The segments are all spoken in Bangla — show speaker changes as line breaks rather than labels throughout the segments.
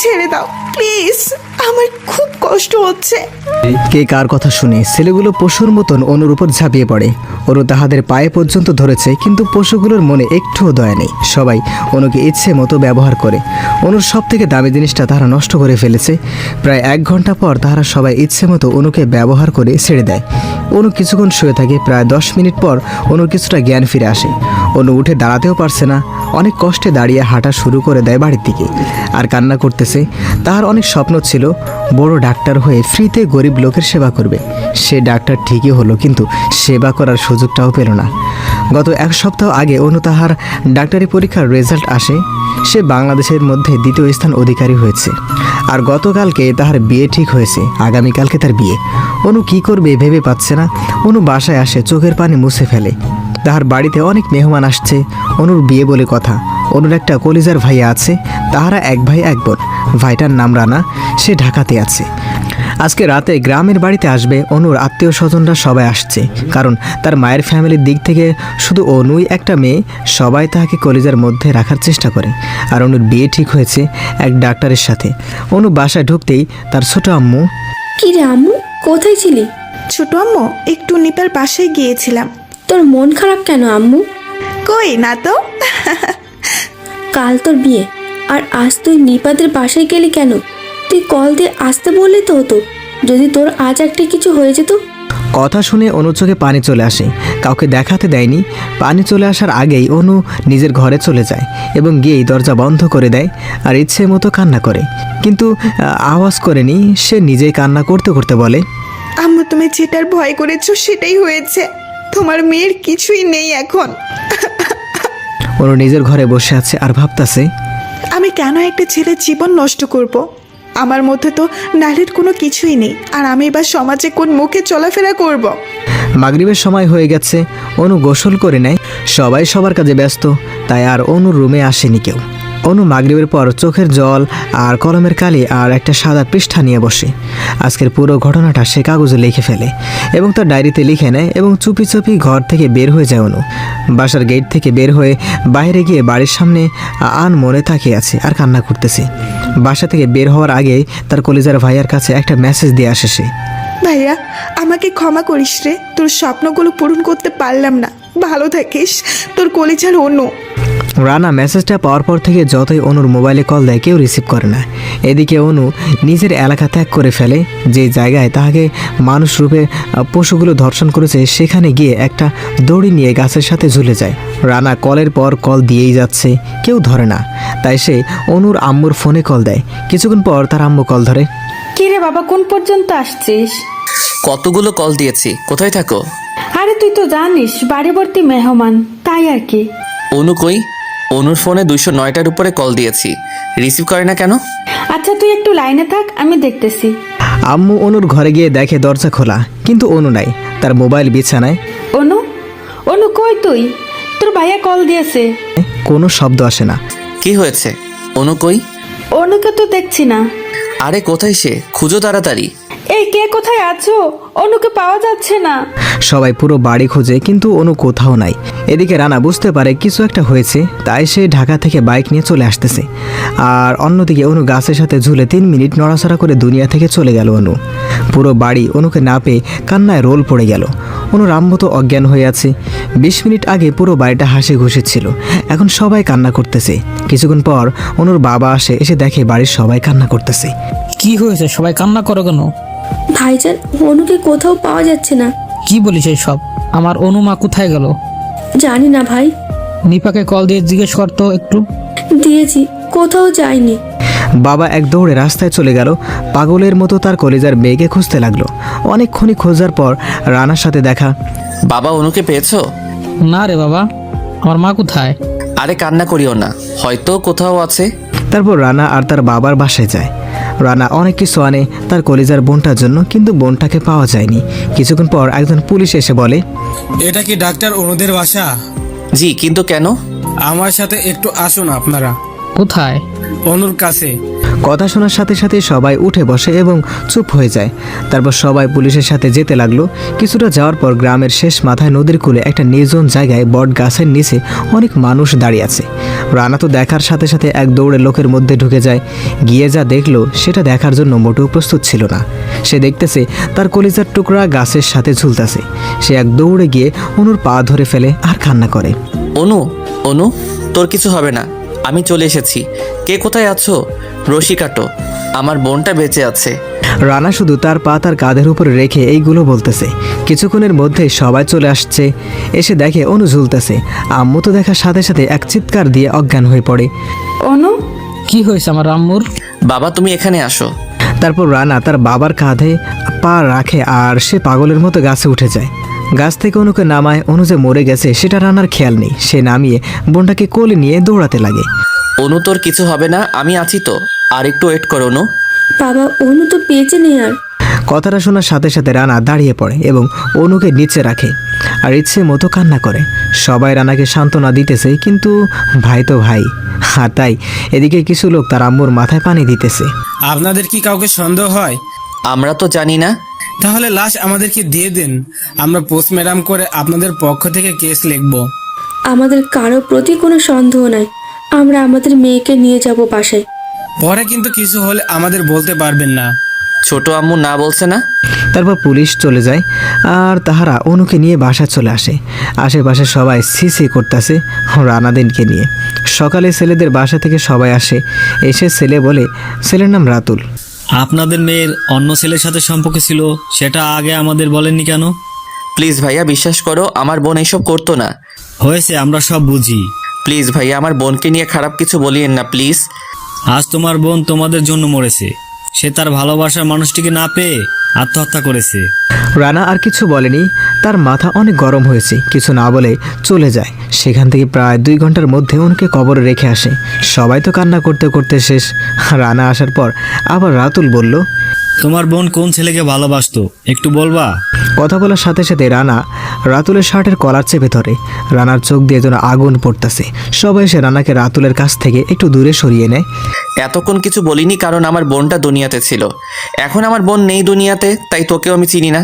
ছেড়ে দাও প্লিজ, আমার খুব কষ্ট হচ্ছে।
কে কার কথা শুনে ছেলেগুলো পশুর মতন অনুর উপর ঝাঁপিয়ে পড়ে। অনু তাহাদের পায়ে পর্যন্ত ধরেছে, কিন্তু পশুগুলোর মনে একটুও দয়া নেই। সবাই অনুকে ইচ্ছে মতো ব্যবহার করে। অনুর সব থেকে দামি জিনিসটা তারা নষ্ট করে ফেলেছে। প্রায় 1 ঘন্টা পর তারা সবাই ইচ্ছে মতো অনুকে ব্যবহার করে ছেড়ে দেয়। অনু কিছুক্ষণ শুয়ে থাকে। প্রায় 10 মিনিট পর অনুর কিছুটা জ্ঞান ফিরে আসে। অনু উঠে দাঁড়াতেও পারছে না, অনেক কষ্টে দাঁড়িয়ে হাঁটা শুরু করে দেয় বাড়ির দিকে, আর কান্না করতেছে। তার অনেক স্বপ্ন ছিল বড় ডাক্তার হয়ে ফ্রিতে গরিব লোকের সেবা করবে। সে ডাক্তার ঠিকই হলো, কিন্তু সেবা করার সুযোগটাও পেল না। গত 1 সপ্তাহ আগে অনু তাহার ডাক্তারি পরীক্ষার রেজাল্ট আসে। সে বাংলাদেশের মধ্যে 2য় স্থান অধিকারী হয়েছে। আর গতকালকে তাহার বিয়ে ঠিক হয়েছে, আগামীকালকে তার বিয়ে। অনু কি করবে ভেবে পাচ্ছে না। অনু বাসায় আসে, চোখের পানি মুছে ফেলে। তাহার বাড়িতে অনেক মেহমান আসছে। অনুর বিয়ে বলে কথা। অনুর একটা কলিজার ভাইয়া আছে, তাহারা 1 ভাই 1 বোন। ভাইটার নাম রানা, সে ঢাকাতে আছে। আজকে রাতে গ্রামের বাড়িতে আসবে। অনুর আত্মীয় স্বজনরা সবাই আসছে, কারণ তার মায়ের ফ্যামিলির দিক থেকে শুধু অনুই একটা মেয়ে। সবাই তাকে কলিজার মধ্যে রাখার চেষ্টা করে। আর অনুর বিয়ে ঠিক হয়েছে এক ডাক্তারের সাথে। অনু বাসায় ঢুকতেই তার ছোট আম্মু,
কি রে আম্মু, কোথায় ছিলি?
ছোট আম্মু, একটু নিপার বাসায় গিয়েছিলাম।
তোর মন খারাপ কেন আম্মু?
কই না তো।
কাল তোর বিয়ে, আর আজ তুই নিপাদের বাসায় গেলি কেন? তুই কল দিয়ে আসতে বললি তো হতো, যদি তোর আজ একটা কিছু হয়ে যেত।
কথা শুনে অনুর চোখে পানি চলে আসে। কাউকে দেখাতে দেয়নি। পানি চলে আসার আগেই অনু নিজের ঘরে চলে যায় এবং গিয়েই দরজা বন্ধ করে দেয় আর ইচ্ছে মতো কান্না করে। কিন্তু আওয়াজ করেনি। সে নিজেই কান্না করতে করতে বলে,
আম্মু, তুমি যেটার ভয় করেছো সেটাই হয়েছে। তোমার মেয়ের কিছুই নেই এখন।
অনু নিজের ঘরে বসে আছে আর ভাবতাছে,
আমি কেন একটা ছেলের জীবন নষ্ট করব? আমার মধ্যে তো নারীর কোনো কিছুই নেই, আর আমি এবার সমাজে কোন মুখে চলাফেরা করব?
মাগরিবের সময় হয়ে গেছে। অনু গোসল করে নেয়। সবাই সবার কাজে ব্যস্ত, তাই আর অনুর রুমে আসেনি কেউ। অনু মাগরিবের পর চোখের জল আর কলমের কালি আর একটা সাদা পৃষ্ঠা নিয়ে বসে। আজকের পুরো ঘটনাটা সে কাগজে লিখে ফেলে এবং তার ডায়েরিতে লিখে নেয় এবং চুপি চুপি ঘর থেকে বের হয়ে যায়। অনু বাসার গেট থেকে বের হয়ে বাইরে গিয়ে বাড়ির সামনে মনে তাকিয়ে আছে আর কান্না করতেছে। বাসা থেকে বের হওয়ার আগে তার কলিজার ভাইয়ার কাছে একটা মেসেজ দিয়ে আসে সে,
ভাইয়া, আমাকে ক্ষমা করিস রে, তোর স্বপ্নগুলো পূরণ করতে পারলাম না। ভালো থাকিস, তোর কলিজার অনু।
রানা মেসেজটা পাওয়ার পর থেকে যতই অনুর মোবাইলে কল দেয় কেউ রিসিভ করে না। এদিকে অনু নিজের এলাকা ত্যাগ করে ফেলে। যে জায়গায় তাকে মানুষ রূপে পশুগুলো ধর্ষণ করেছে সেখানে গিয়ে একটা দড়ি নিয়ে গাছের সাথে ঝুলে যায়। রানা কলের পর কল দিয়েই যাচ্ছে, কেউ ধরে না। তাই সে অনুর আম্মুর ফোনে কল দেয়। কিছুক্ষণ পর তার আম্মু কল ধরে।
কি রে বাবা, কোন পর্যন্ত আসছিস?
কতগুলো কল দিয়েছি, কোথায় থাকো?
আরে তুই তো জানিস বাড়ি ভর্তি মেহমান, তাই আর কি।
অনু কই? অনুর ফোনে 209টার উপরে কল দিয়েছি, রিসিভ করে না কেন?
আচ্ছা তুই একটু লাইনে থাক, আমি দেখতেছি।
আম্মু অনুর ঘরে গিয়ে দেখে দরজা খোলা, কিন্তু অনু নাই। তার মোবাইল বিছানায়।
অনু, অনু কই তুই? তোর ভাইয়া কল দিয়েছে।
কোনো শব্দ আসে না।
কি হয়েছে? অনু কই?
অনুকে তো দেখছি না।
আরে কোথায় সে? খুঁজো তাড়াতাড়ি।
এই কে কোথায় আছো? অনুকে পাওয়া যাচ্ছে না।
সবাই পুরো বাড়ি খোঁজে, কিন্তু অনু কোথাও নাই। এদিকে রানা বুঝতে পারে কিছু একটা হয়েছে, তাই সে ঢাকা থেকে বাইক নিয়ে চলে আসতেছে। আর অন্যদিকে অনু গাছের সাথে ঝুলে 3 মিনিট নড়াচড়া করে দুনিয়া থেকে চলে গেল। অনু পুরো বাড়ি অনুকে না পেয়ে কান্নায় রোল পড়ে গেল। অনুর আম্মু তো অজ্ঞান হয়ে আছে। 20 মিনিট আগে পুরো বাড়িটা হাসি খুশি ছিল, এখন সবাই কান্না করতেছে। কিছুক্ষণ পর অনুর বাবা এসে দেখে বাড়ির সবাই কান্না করতেছে।
কি হয়েছে, সবাই কান্না করো কেন?
ভাইজান, অনুকে কোথাও পাওয়া যাচ্ছে না।
কি বলিস সব? আমার অনুমা কোথায় গেল?
জানি না ভাই।
নিপাকে কল দিয়ে জিজ্ঞেস করতো একটু।
দিয়েছি, কোথাও যায়নি।
বাবা এক দৌড়ে রাস্তায় চলে গেল। পাগলের মতো তার কলিজার মেয়েকে খুঁজতে লাগলো। অনেকক্ষণই খোঁজার পর রানার সাথে দেখা।
বাবা, অনুকে পেয়েছো?
না রে বাবা, আমার মা কোথায়?
আরে কান্না করিও না, হয়তো কোথাও আছে।
তারপর রানা আর তার বাবার বাসায় যায়। রানা অনেক কিছু আনে তার কলিজার বোনটার জন্য, কিন্তু বোনটাকে পাওয়া যায়নি। কিছুক্ষণ পর একজন পুলিশ এসে বলে,
এটা কি ডাক্তার অনুদের বাসা?
জি, কিন্তু কেন?
আমার সাথে একটু আসুন আপনারা।
কোথায়?
অনুর কাছে।
কথা শোনার সাথে সাথে সবাই উঠে বসে এবং চুপ হয়ে যায়। তারপর সবাই পুলিশের সাথে যেতে লাগলো। কিছুটা যাওয়ার পর গ্রামের শেষ মাথায় নদীর কূলে একটা নির্জন জায়গায় বট গাছের নিচে অনেক মানুষ দাঁড়িয়ে আছে। রানা তো দেখার সাথে সাথে এক দৌড়ে লোকের মধ্যে ঢুকে যায়। গিয়ে যা দেখলো সেটা দেখার জন্য মোটেও প্রস্তুত ছিল না। সে দেখতেছে তার কলিজার টুকরা গাছের সাথে ঝুলতেছে। সে এক দৌড়ে গিয়ে অনুর পা ধরে ফেলে আর কান্না করে।
অনু, অনু, তোর কিছু হবে না, আমি চলে এসেছি। কে কোথায় আছো? রশি কাটো, আমার বোনটা বেঁচে আছে।
রানা শুধু তার পা তার কাঁধের উপরে রেখে এইগুলো বলতেছে। কিছুক্ষণের মধ্যে সবাই চলে আসছে। এসে দেখে অনু ঝুলতেছে। আম্মু তো দেখার সাথে সাথে এক চিৎকার দিয়ে অজ্ঞান হয়ে পড়ে।
অনু,
কি হয়েছে আমার আম্মুর?
বাবা তুমি এখানে আসো।
তারপর রানা তার বাবার কাঁধে পা রাখে আর সে পাগলের মতো গাছে উঠে যায়। গাছ থেকে অনুকে নামায়। অনু যে মরে গেছে সেটা রানার খেয়াল নেই। সে নামিয়ে বোনটাকে কোলে নিয়ে দৌড়াতে লাগে।
অনু তোর কিছু হবে না, আমি আছি তো, আর একটু ওয়েট করো অনু।
বাবা, অনু তো বেঁচে নেই আর।
কথাটা শোনার সাথে সাথে রানা দাঁড়িয়ে পড়ে এবং অনুকে নিচে রাখে আর ইচ্ছে মতো কান্না করে। সবাই রানাকে সান্ত্বনা দিতেছে, কিন্তু ভাই তো ভাই। আর তাই এদিকে কিছু লোক তার আম্মুর মাথায় পানি দিতেছে।
আপনাদের কি কাউকে সন্দেহ হয়?
আমরা তো জানি না।
তাহলে লাশ আমাদেরকে দিয়ে দেন, আমরা পোস্টমর্টম করে আপনাদের পক্ষ থেকে কেস লিখব।
আমাদের কারো প্রতি কোনো সন্দেহ নাই। আমরা আমাদের মেয়েকে নিয়ে যাব বাসায়।
পরে কিন্তু কিছু হলে আমাদের বলতে পারবেন না।
ছোট আম্মু না বলছে না?
তারপর পুলিশ চলে যায় আর তাহারা অনুকে নিয়ে বাসায় চলে আসে। আশেপাশে সবাই সিসি করতেছে রানাদিনকে নিয়ে। সকালে ছেলেদের বাসা থেকে সবাই আসে। এসে ছেলে বলে, ছেলের নাম রাতুল।
আপনাদের মেয়ের অন্য ছেলের সাথে সম্পর্ক ছিল, সেটা আগে আমাদের বলেননি কেন?
প্লিজ ভাইয়া বিশ্বাস করো, আমার বোন এইসব করতো না।
হয়েছে, আমরা সব বুঝি।
প্লিজ ভাইয়া আমার বোনকে নিয়ে খারাপ কিছু বলিয়েন না প্লিজ।
আজ তোমার বোন তোমাদের জন্য মরেছে। সে তার ভালোবাসার মানুষটিকে না পেয়ে আত্মহত্যা করেছে।
রানা আর কিছু বলেনি। তার মাথা অনেক গরম হয়েছে। কিছু না বলে চলে যায়। সেখান থেকে প্রায় 2 ঘন্টার মধ্যে ওনকে কবরে রেখে আসে। সবাই তো কান্না করতে করতে শেষ। রানা আসার পর আবার রাতুল বলল,
তোমার বোন কোন ছেলেকে ভালোবাসতো একটু বলবা?
কথা বলার সাথে সাথে রানা রাতুলের শার্টের কলার চেপে ধরে। রানার চোখ দিয়ে যেন আগুন পড়তেছে। সবাই এসে রানাকে রাতুলের কাছ থেকে একটু দূরে সরিয়ে নেয়।
এতক্ষণ কিছু বলিনি কারণ আমার বোনটা দুনিয়াতে ছিল। এখন আমার বোন নেই দুনিয়াতে, তাই তোকেও আমি চিনি না।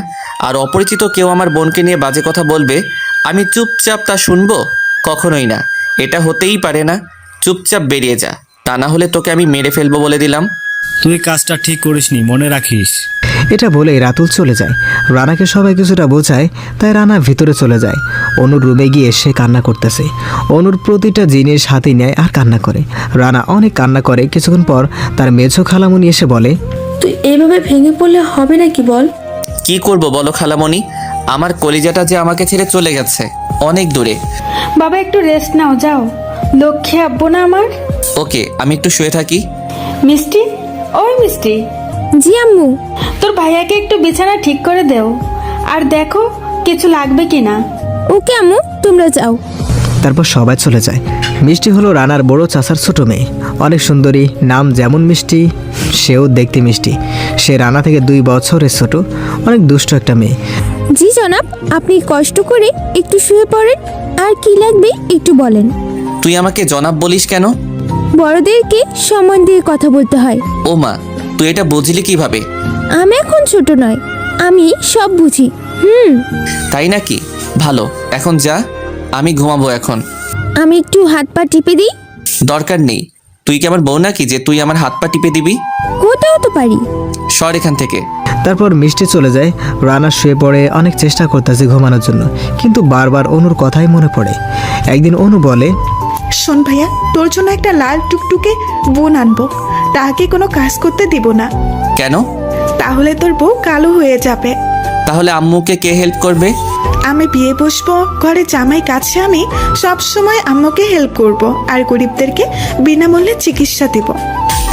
আর অপরিচিত কেউ আমার বোনকে নিয়ে বাজে কথা বলবে, আমি চুপচাপ তা শুনবো? কখনোই না, এটা হতেই পারে না। চুপচাপ বেরিয়ে যা, তা না হলে তোকে আমি মেরে ফেলবো বলে দিলাম।
তুই কাজটা ঠিক করিসনি, মনে রাখিস।
এটা বলেই রাতুল চলে যায়। রানাকে সবাই কিছুটা বোঝায়, তাই রানা ভিতরে চলে যায়। অনুর রুমে গিয়ে সে কান্না করতেছে। অনুর প্রতিটা জিনিস হাতে নেয় আর কান্না করে। রানা অনেক কান্না করে। কিছুক্ষণ পর তার মেঝো খালামুনি এসে বলে,
তুই এভাবে ভেঙে পড়লে হবে নাকি বল?
কি করব বলো খালামণি, আমার কলিজাটা যে আমাকে ছেড়ে চলে গেছে অনেক দূরে।
বাবা একটু রেস্ট নাও, যাও। লক্ষ্মী আব্বু না আমার।
ওকে, আমি একটু শুয়ে থাকি।
মিষ্টি, ওই মিষ্টি,
জি আম্মু।
তোর ভাইয়াকে একটু বিছানা ঠিক করে দেও, আর দেখো কিছু লাগবে কিনা।
ওকে আম্মু, তোমরা যাও।
তারপর সবাই চলে যায়। মিষ্টি হলো রানার বড় চাচার ছোট মেয়ে। অনেক সুন্দরী, নাম যেমন মিষ্টি সেও দেখতে মিষ্টি। সে রানা থেকে 2 বছরের ছোট। অনেক দুষ্ট একটা মেয়ে।
জি জনাব, আপনি কষ্ট করে একটু শুয়ে পড়েন। আর কি লাগবে একটু বলেন।
তুই আমাকে জনাব বলিস কেন?
বড়দেরকে সম্মান দিয়ে কথা বলতে হয়।
ও মা, তুই এটা বুঝলি কিভাবে?
আমি এখন ছোট নয়, আমি সব বুঝি।
তাই নাকি? ভালো, এখন যা, আমি ঘুমাবো এখন।
আমি একটু হাত পা টিপে দিই।
দরকার নেই, তুই কি আমার বউ নাকি যে তুই আমার হাত পা টিপে দিবি?
কোথাও তো পারি।
সর এখান থেকে।
তারপর মিষ্টি চলে যায়। রানা শুয়ে পড়ে অনেক চেষ্টা করতেছে ঘুমানোর জন্য, কিন্তু বারবার অনুর কথাই মনে পড়ে। একদিন অনু বলে,
শোন ভাইয়া, তোর জন্য একটা লাল টুকটুকে বোন আনবো। তাকে কোনো কাজ করতে দিব না,
কেন?
তাহলে তোর বউ কালো হয়ে যাবে।
তাহলে আম্মুকে কে হেল্প করবে?
আমি বিয়ে বসবো, ঘরে জামাই কাছে আমি সব সময় আম্মুকে হেল্প করব আর গরিবদেরকে বিনামূল্যে চিকিৎসা দিব।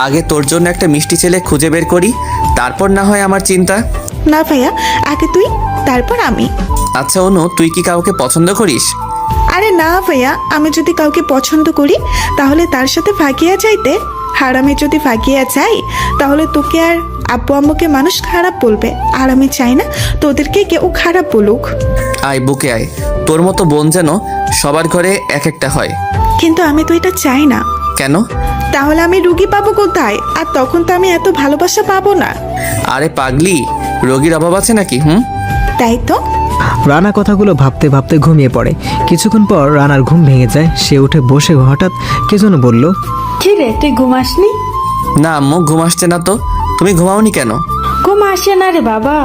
আগে তোর জন্য একটা মিষ্টি ছেলে খুঁজে বের করি, তারপর না হয় আমার চিন্তা।
না ভাইয়া, আগে তুই, তারপর আমি।
আচ্ছা অনু, তুই কি কাউকে পছন্দ করিস?
আরে না ভাইয়া, আমি যদি কাউকে পছন্দ করি তাহলে তার সাথে ভাগিয়া যাইতে। আর আমি যদি ভাগিয়া যাই তাহলে তোকে আর আব্বু আম্মুকে মানুষ খারাপ বলবে, আর আমি চাই না তোদেরকে কেউ খারাপ বলুক।
আয় বুকে আয়, তোর মতো বোন যেন সবার ঘরে এক একটা হয়।
কিন্তু আমি তো এটা চাই না।
কেন?
তাহলে আমি রুগী পাবো কোথায়? আর তখন তো আমি এত ভালোবাসা পাবো না।
আরে পাগলি, রোগীর অভাব আছে নাকি?
তাই তো,
রানা কথাগুলো ভাবতে ভাবতে ঘুমিয়ে পড়ে। কিছুক্ষণ পর রানার ঘুম ভেঙে যায়। সে উঠে বসে হঠাৎ কে যেন বলল,
কি রে, তুই ঘুমাসনি?
না আম্মু, ঘুম আসছে না তো। তুমি ঘুমাওনি কেন?
ঘুম আসে না রে বাবা।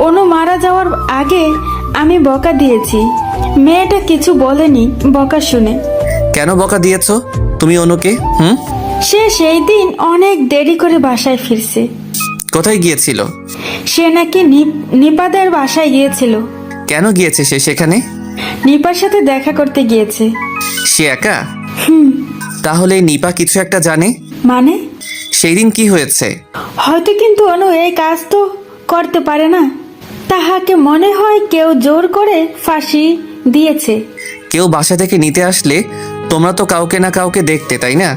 অনু মারা যাওয়ার আগে আমি বকা দিয়েছি। মেয়েটা কিছু বলেনি বকা শুনে।
কেন বকা দিয়েছো তুমি অনুকে?
সে সেই দিন অনেক দেরি করে বাসায় ফিরছে।
কোথায় গিয়েছিল?
সে নাকি নিপাদের বাসায় গিয়েছিল।
কেন গিয়েছে সে সেখানে?
নিপার সাথে দেখা করতে গিয়েছে।
সে একা? তাহলে নিপা কিছু একটা জানে।
মানে?
সেই দিন কি হয়েছে?
হয়তো, কিন্তু অনু এই কাজ তো করতে পারে না। তাহাকে মনে হয় কেউ জোর করে ফাঁসি দিয়েছে।
কেউ বাসা থেকে নিতে আসলে তোমরা তো কাউকে না কাউকে দেখতে, তাই না?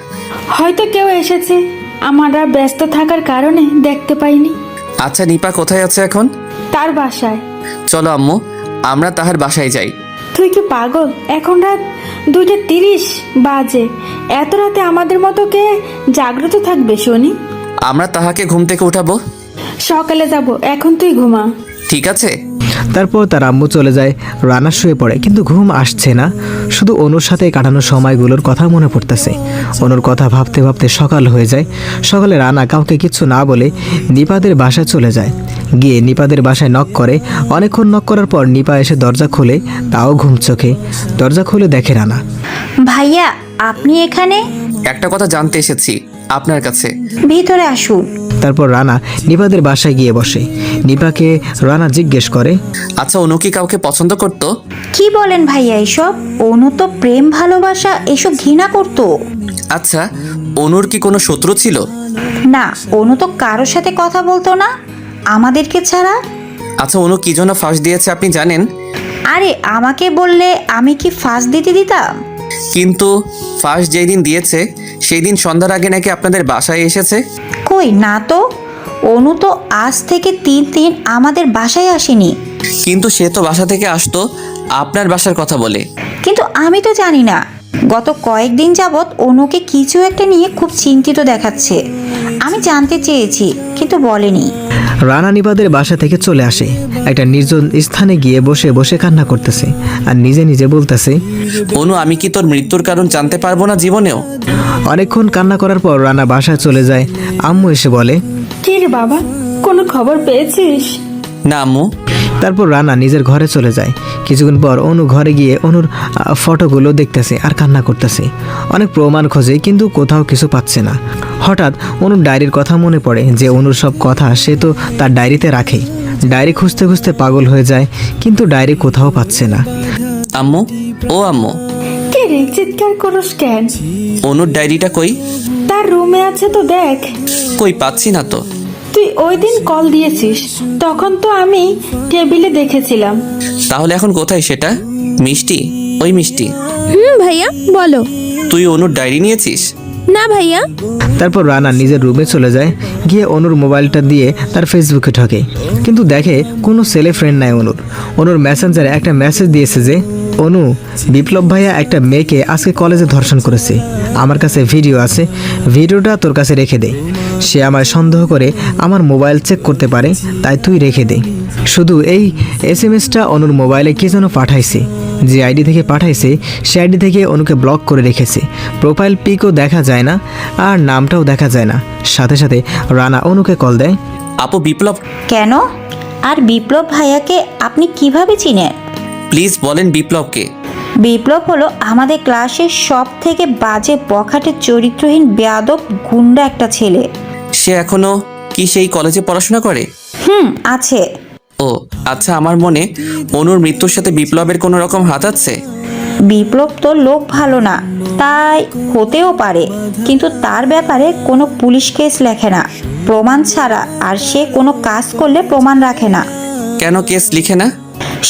হয়তো কেউ এসেছে, আমরা ব্যস্ত থাকার কারণে দেখতে পাইনি।
আচ্ছা, নিপা কোথায় আছে এখন?
তার বাসায়।
চলো আম্মু, আমরা তাহার বাসায় যাই।
তুই কি পাগল? এখন রাত 2:30 বাজে। এত রাতে আমাদের মতো কে জাগ্রত থাকবে শুনি?
আমরা তাহাকে ঘুম থেকে উঠাবো।
সকালে যাব, এখন তুই ঘুমা।
ঠিক আছে।
তারপর তার আম্মু চলে যায়। রানা শুয়ে পড়ে, কিন্তু ঘুম আসছে না। শুধু অনুর সাথে কাটানো সময়গুলোর কথা মনে পড়তেছে। অনুর কথা ভাবতে ভাবতে সকাল হয়ে যায়। সকালে রানা কাউকে কিছু না বলে নিপাদের বাসায় চলে যায়। গিয়ে নিপাদের বাসায় নক করে। অনেকক্ষণ নক করার পর নিপা এসে দরজা খোলে, তাও ঘুম চোখে। দরজা খুলে দেখে রানা।
ভাইয়া, আপনি এখানে?
একটা কথা জানতে এসেছি আপনার কাছে।
ভিতরে আসুন।
তারপর রানা নিপাদের বাসায় গিয়ে বসে। নিপাকে রানা জিজ্ঞেস করে,
আচ্ছা, অনু কি কাউকে পছন্দ করতো?
কি বলেন ভাইয়া এসব? অনু তো প্রেম ভালোবাসা এসব ঘৃণা করতো।
আচ্ছা, অনুর কি কোনো শত্রু ছিল?
না, অনু তো কারোর সাথে কথা বলতো না আমাদেরকে ছাড়া।
আচ্ছা, অনু কি জন্য ফাঁস দিয়েছে আপনি জানেন?
আরে আমাকে বললে আমি কি ফাঁস দিতে দিতাম?
কিন্তু ফাঁস যেই দিন দিয়েছে সেই দিন সন্ধ্যার আগে নাকি আপনাদের বাসায় এসেছে।
কই না তো, অনু তো আজ থেকে 3 দিন আমাদের বাসায় আসেনি।
কিন্তু সে তো বাসা থেকে আসতো আপনার বাসার কথা বলে।
কিন্তু আমি তো জানি না। গত কয়েকদিন যাবৎ অনুকে কিছু একটা নিয়ে খুব চিন্তিত দেখাচ্ছে। আমি জানতে চেয়েছি কিন্তু বলেনি।
রানা নিপাদের বাসা থেকে চলে আসে। একটা নির্জন স্থানে গিয়ে বসে বসে কান্না করতেছে আর নিজে নিজে বলতেছে,
অনু, আমি কি তোর মৃত্যুর কারণ জানতে পারবো না জীবনেও?
অনেকক্ষণ কান্না করার পর রানা বাসায় চলে যায়। আম্মু এসে বলে,
কি রে বাবা, কোনো খবর পেয়েছিস?
না আম্মু।
তারপর রানা নিজের ঘরে চলে যায়। কিছুক্ষণ পর অনু ঘরে গিয়ে অনুর ফটোগুলো দেখতেছে আর কান্না করতেছে। অনেক প্রমাণ খোঁজে কিন্তু কোথাও কিছু পাচ্ছে না। হঠাৎ অনুর ডায়েরির কথা মনে পড়ে যে অনুর সব কথা সে তো তার ডায়েরিতে রাখে। ডায়েরি খুঁজতে খুঁজতে পাগল হয়ে যায়, কিন্তু ডায়েরি কোথাও পাচ্ছে না।
আম্মু, ও আম্মু,
কে রে, চিৎকার করস কেন?
অনুর ডায়েরিটা কই?
তার রুমে আছে তো দেখ।
কই, পাচ্ছি না তো।
তুই ওই দিন কল দিয়েছিস, তখন তো আমি টেবিলে দেখেছিলাম।
তাহলে এখন কোথায় সেটা? মিষ্টি, ওই মিষ্টি,
ভাইয়া বলো।
তুই অনুর ডায়েরি নিয়েছিস?
না ভাইয়া।
তারপর রানা নিজের রুমে চলে যায়। গিয়ে অনুর মোবাইলটা দিয়ে তার ফেসবুকে ঢোকে, কিন্তু দেখে কোনো ছেলে ফ্রেন্ড নাই অনুর। অনুর মেসেঞ্জারে একটা মেসেজ দিয়েছে যে, অনু, বিপ্লব ভাইয়া একটা মেয়েকে আজকে কলেজে ধর্ষণ করেছে। আমার কাছে ভিডিও আছে, ভিডিওটা তোর কাছে রেখে দে। সে আমায় সন্দেহ করে আমার মোবাইল চেক করতে পারে, তাই তুই রেখে দে। শুধু এই SMS-টা অনুর মোবাইলে কে যেন পাঠাইছে। যে আইডি থেকে পাঠাইছে সে আইডি থেকে অনুকে ব্লক করে রেখেছে। প্রোফাইল পিকও দেখা যায় না আর নামটাও দেখা যায় না। সাথে সাথে রানা অনুকে কল দেয়।
আপু, বিপ্লব।
কেন? আর বিপ্লব ভাইয়াকে আপনি কিভাবে চিনেন?
প্লিজ বলেন বিপ্লবকে।
বিপ্লব হলো আমাদের ক্লাসের সব থেকে বাজে বখাটে চরিত্রহীন বেয়াদব গুন্ডা একটা ছেলে।
সে এখনো কি সেই কলেজে পড়াশোনা করে?
আছে।
ও আচ্ছা, আমার মনে অনুর মৃত্যুর সাথে বিপ্লবের কোনো রকম হাত আছে।
বিপ্লব তো লোক ভালো না, তাই হতেও পারে, কিন্তু তার ব্যাপারে কোনো পুলিশ কেস লেখে না প্রমাণ ছাড়া, আর সে কোনো কাজ করলে প্রমাণ রাখে না।
কেন কেস লিখে না?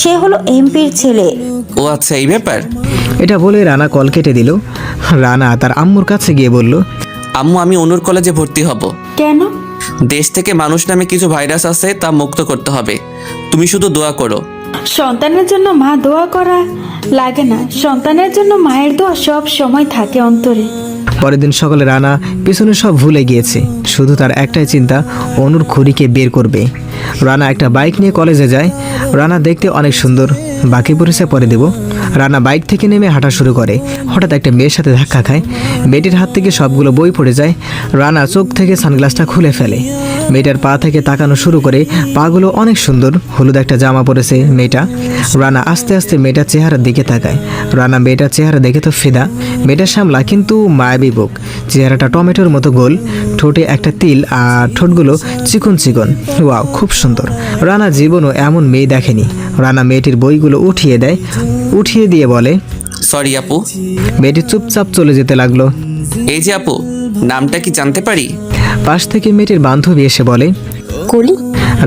সে হলো এমপির ছেলে।
ও আচ্ছা, এই ব্যাপার।
এটা বলে রানা কল কেটে দিল। রানা তার আম্মুর কাছে গিয়ে বলল,
আম্মু, আমি অনুর কলেজে ভর্তি হব।
কেন?
দেশ থেকে মানুষ নামে কিছু ভাইরাস আছে, তা মুক্ত করতে হবে। তুমি শুধু দোয়া করো।
সন্তানের জন্য মা দোয়া করা লাগে না, সন্তানের জন্য মায়ের দোয়া সব সময় থাকে অন্তরে।
পরের দিন সকালে রানা পিছনে সব ভুলে গিয়েছে। শুধু তার একটাই চিন্তা, অনুর খুড়িকে বের করবে। রানা একটা বাইক নিয়ে কলেজে যায়। রানা দেখতে অনেক সুন্দর, বাকি পরিচয় পরে দেব। রানা বাইক থেকে নেমে হাঁটা শুরু করে। হঠাৎ একটা মেয়ের সাথে ধাক্কা খায়। মেয়েটির হাত থেকে সবগুলো বই পড়ে যায়। রানা চোখ থেকে সানগ্লাসটা খুলে ফেলে। মেয়েটার পা থেকে তাকানো শুরু করে। পাগুলো অনেক সুন্দর, হলুদ একটা জামা পরেছে মেয়েটা। রানা আস্তে আস্তে মেয়েটার চেহারার দিকে তাকায়। রানা মেয়েটার চেহারা দেখে তো ফিদা। মেয়েটা শ্যামলা কিন্তু মায়াবী বুক, চেহারাটা টমেটোর মতো গোল, ঠোঁটে একটা তিল আর ঠোঁটগুলো চিকন চিকন। ওয়াও, খুব সুন্দর। রানা জীবনও এমন মেয়ে দেখেনি। রানা মেয়েটির বইগুলো উঠিয়ে দিয়ে বলে,
সরি আপু।
মেয়েটি চুপচাপ চলে যেতে লাগলো।
এই যে আপু, নামটা কি জানতে পারি?
পাশ থেকে মেয়েটির বান্ধবী এসে বলে,
কলি।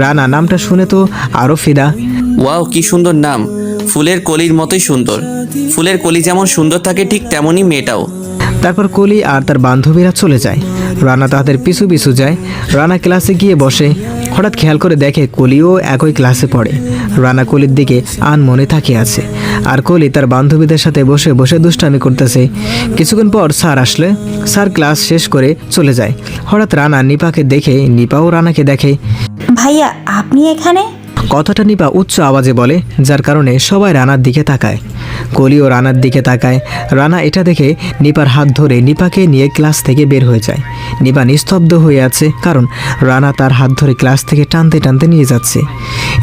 রানা নামটা শুনে তো আরো ফিদা।
ওয়াও, কি সুন্দর নাম, ফুলের কলির মতোই সুন্দর। ফুলের কলি যেমন সুন্দর থাকে ঠিক তেমনই মেয়েটাও।
তারপর কলি আর তার বান্ধবীরা চলে যায়। রানা তাদের পিছু পিছু যায়। রানা ক্লাসে গিয়ে বসে। হঠাৎ খেয়াল করে দেখে কলিও একই ক্লাসে পড়ে। রানা কলির দিকে আনমনে তাকিয়ে আছে, আর কলি তার বান্ধবীদের সাথে বসে বসে দুষ্টামি করতেছে। কিছুক্ষণ পর স্যার আসলে। স্যার ক্লাস শেষ করে চলে যায়। হঠাৎ রানা নিপাকে দেখে, নিপাও রানাকে দেখে।
ভাইয়া, আপনি এখানে?
কথাটা নিপা উচ্চ আওয়াজে বলে, যার কারণে সবাই রানার দিকে তাকায়। কলিও রানার দিকে তাকায়। রানা এটা দেখে নিপার হাত ধরে নিপাকে নিয়ে ক্লাস থেকে বের হয়ে যায়। নিপা নিস্তব্ধ হয়ে আছে, কারণ রানা তার হাত ধরে ক্লাস থেকে টানতে টানতে নিয়ে যাচ্ছে।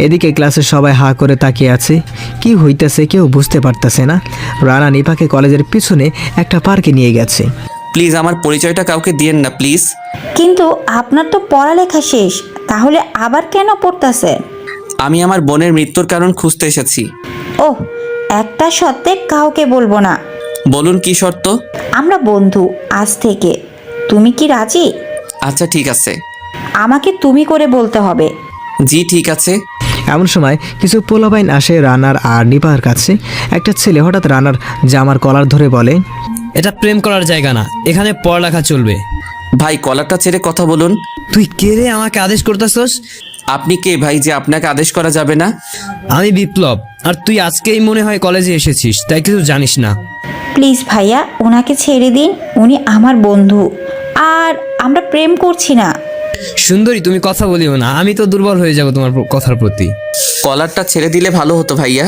এদিকে ক্লাসে সবাই হা করে তাকিয়ে আছে, কি হইতেছে কেউ বুঝতে পারতেছে না। রানা নিপাকে কলেজের পিছনে একটা পার্কে নিয়ে গেছে।
প্লিজ আমার পরিচয়টা কাউকে দিয়েন না প্লিজ।
কিন্তু আপনার তো পড়ালেখা শেষ, তাহলে আবার কেন পড়তেছেন?
আমি আমার বোনের মৃত্যুর কারণ খুঁজতে এসেছি।
ওহ, একটা সত্ত্বে কাউকে বলবো না।
বলুন কি শর্ত?
আমরা বন্ধু আজ থেকে। তুমি কি রাজি?
আচ্ছা ঠিক আছে।
আমাকে তুমি করে বলতে হবে।
জি ঠিক আছে।
এমন সময় কিছু পোলাপাইন আসে রানার আর নিপার কাছে। একটা ছেলে হঠাৎ রানার জামার কলার ধরে বলে,
এটা প্রেম করার জায়গা না, এখানে পড়ালেখা চলবে।
ভাই কলারটা ছেড়ে কথা বলুন।
তুই কে রে আমাকে আদেশ করতেছস?
আপনি কে ভাই যে আপনাকে আদেশ করা যাবে না?
আমি বিপ্লব, আর তুই আজকেই মনে হয় কলেজে এসেছিস, তাই কিছু জানিস না।
প্লিজ ভাইয়া, ওনাকে ছেড়ে দিন। উনি আমার বন্ধু, আর আমরা প্রেম করছি না।
সুন্দরী, তুমি কথা বলিও না, আমি তো দুর্বল হয়ে যাব তোমার কথার প্রতি।
কলারটা ছেড়ে দিলে ভালো হতো ভাইয়া।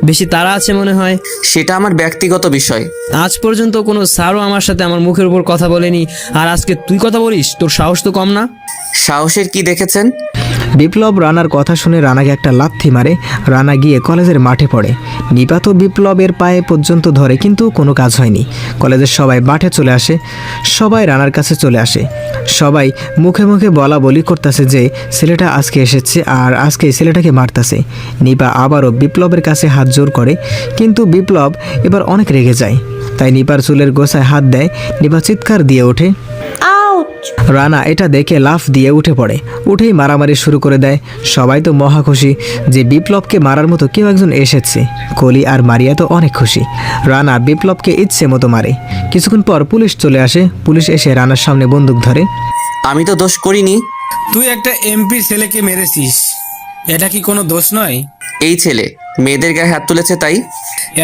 বেশি তাড়া আছে মনে হয়।
সেটা আমার ব্যক্তিগত বিষয়।
আজ পর্যন্ত কোনো স্যারও আমার সাথে আমার মুখের উপর কথা বলেনি, আর আজকে তুই কথা বলিস? তোর সাহস তো কম না।
সাহসের কি দেখেছেন?
বিপ্লব রানার কথা শুনে রানাকে একটা লাথি মারে। রানা গিয়ে কলেজের মাঠে পড়ে। নিপা তো বিপ্লবের পায়ে পর্যন্ত ধরে, কিন্তু কোনো কাজ হয়নি। কলেজের সবাই মাঠে চলে আসে। সবাই রানার কাছে চলে আসে। সবাই মুখে মুখে বলা বলি করতেছে যে ছেলেটা আজকে এসেছে আর আজকে ছেলেটাকে মারতেছে। নিপা আবারও বিপ্লবের কাছে হাত জোর করে, কিন্তু বিপ্লব এবার অনেক রেগে যায়। তাই নিপার চুলের গোছায় হাত দেয়। নিপা চিৎকার দিয়ে ওঠে। রানা এটা দেখে লাফ দিয়ে উঠে পড়ে। উঠেই মারামারি শুরু করে দেয়। সবাই তো মহা খুশি যে বিপ্লবকে মারার মতো কেউ একজন এসেছে। কলি আর মারিয়া তো অনেক খুশি। রানা বিপ্লবকে ইচ্ছে মতো মারে। কিছুক্ষণ পর পুলিশ চলে আসে। পুলিশ এসে রানার সামনে বন্দুক ধরে।
আমি তো দোষ করিনি।
তুই একটা এমপি ছেলেকে মেরেছিস, এটা কি কোনো দোষ নয়?
এই ছেলে মেয়েদের গায়ে হাত তুলেছে তাই?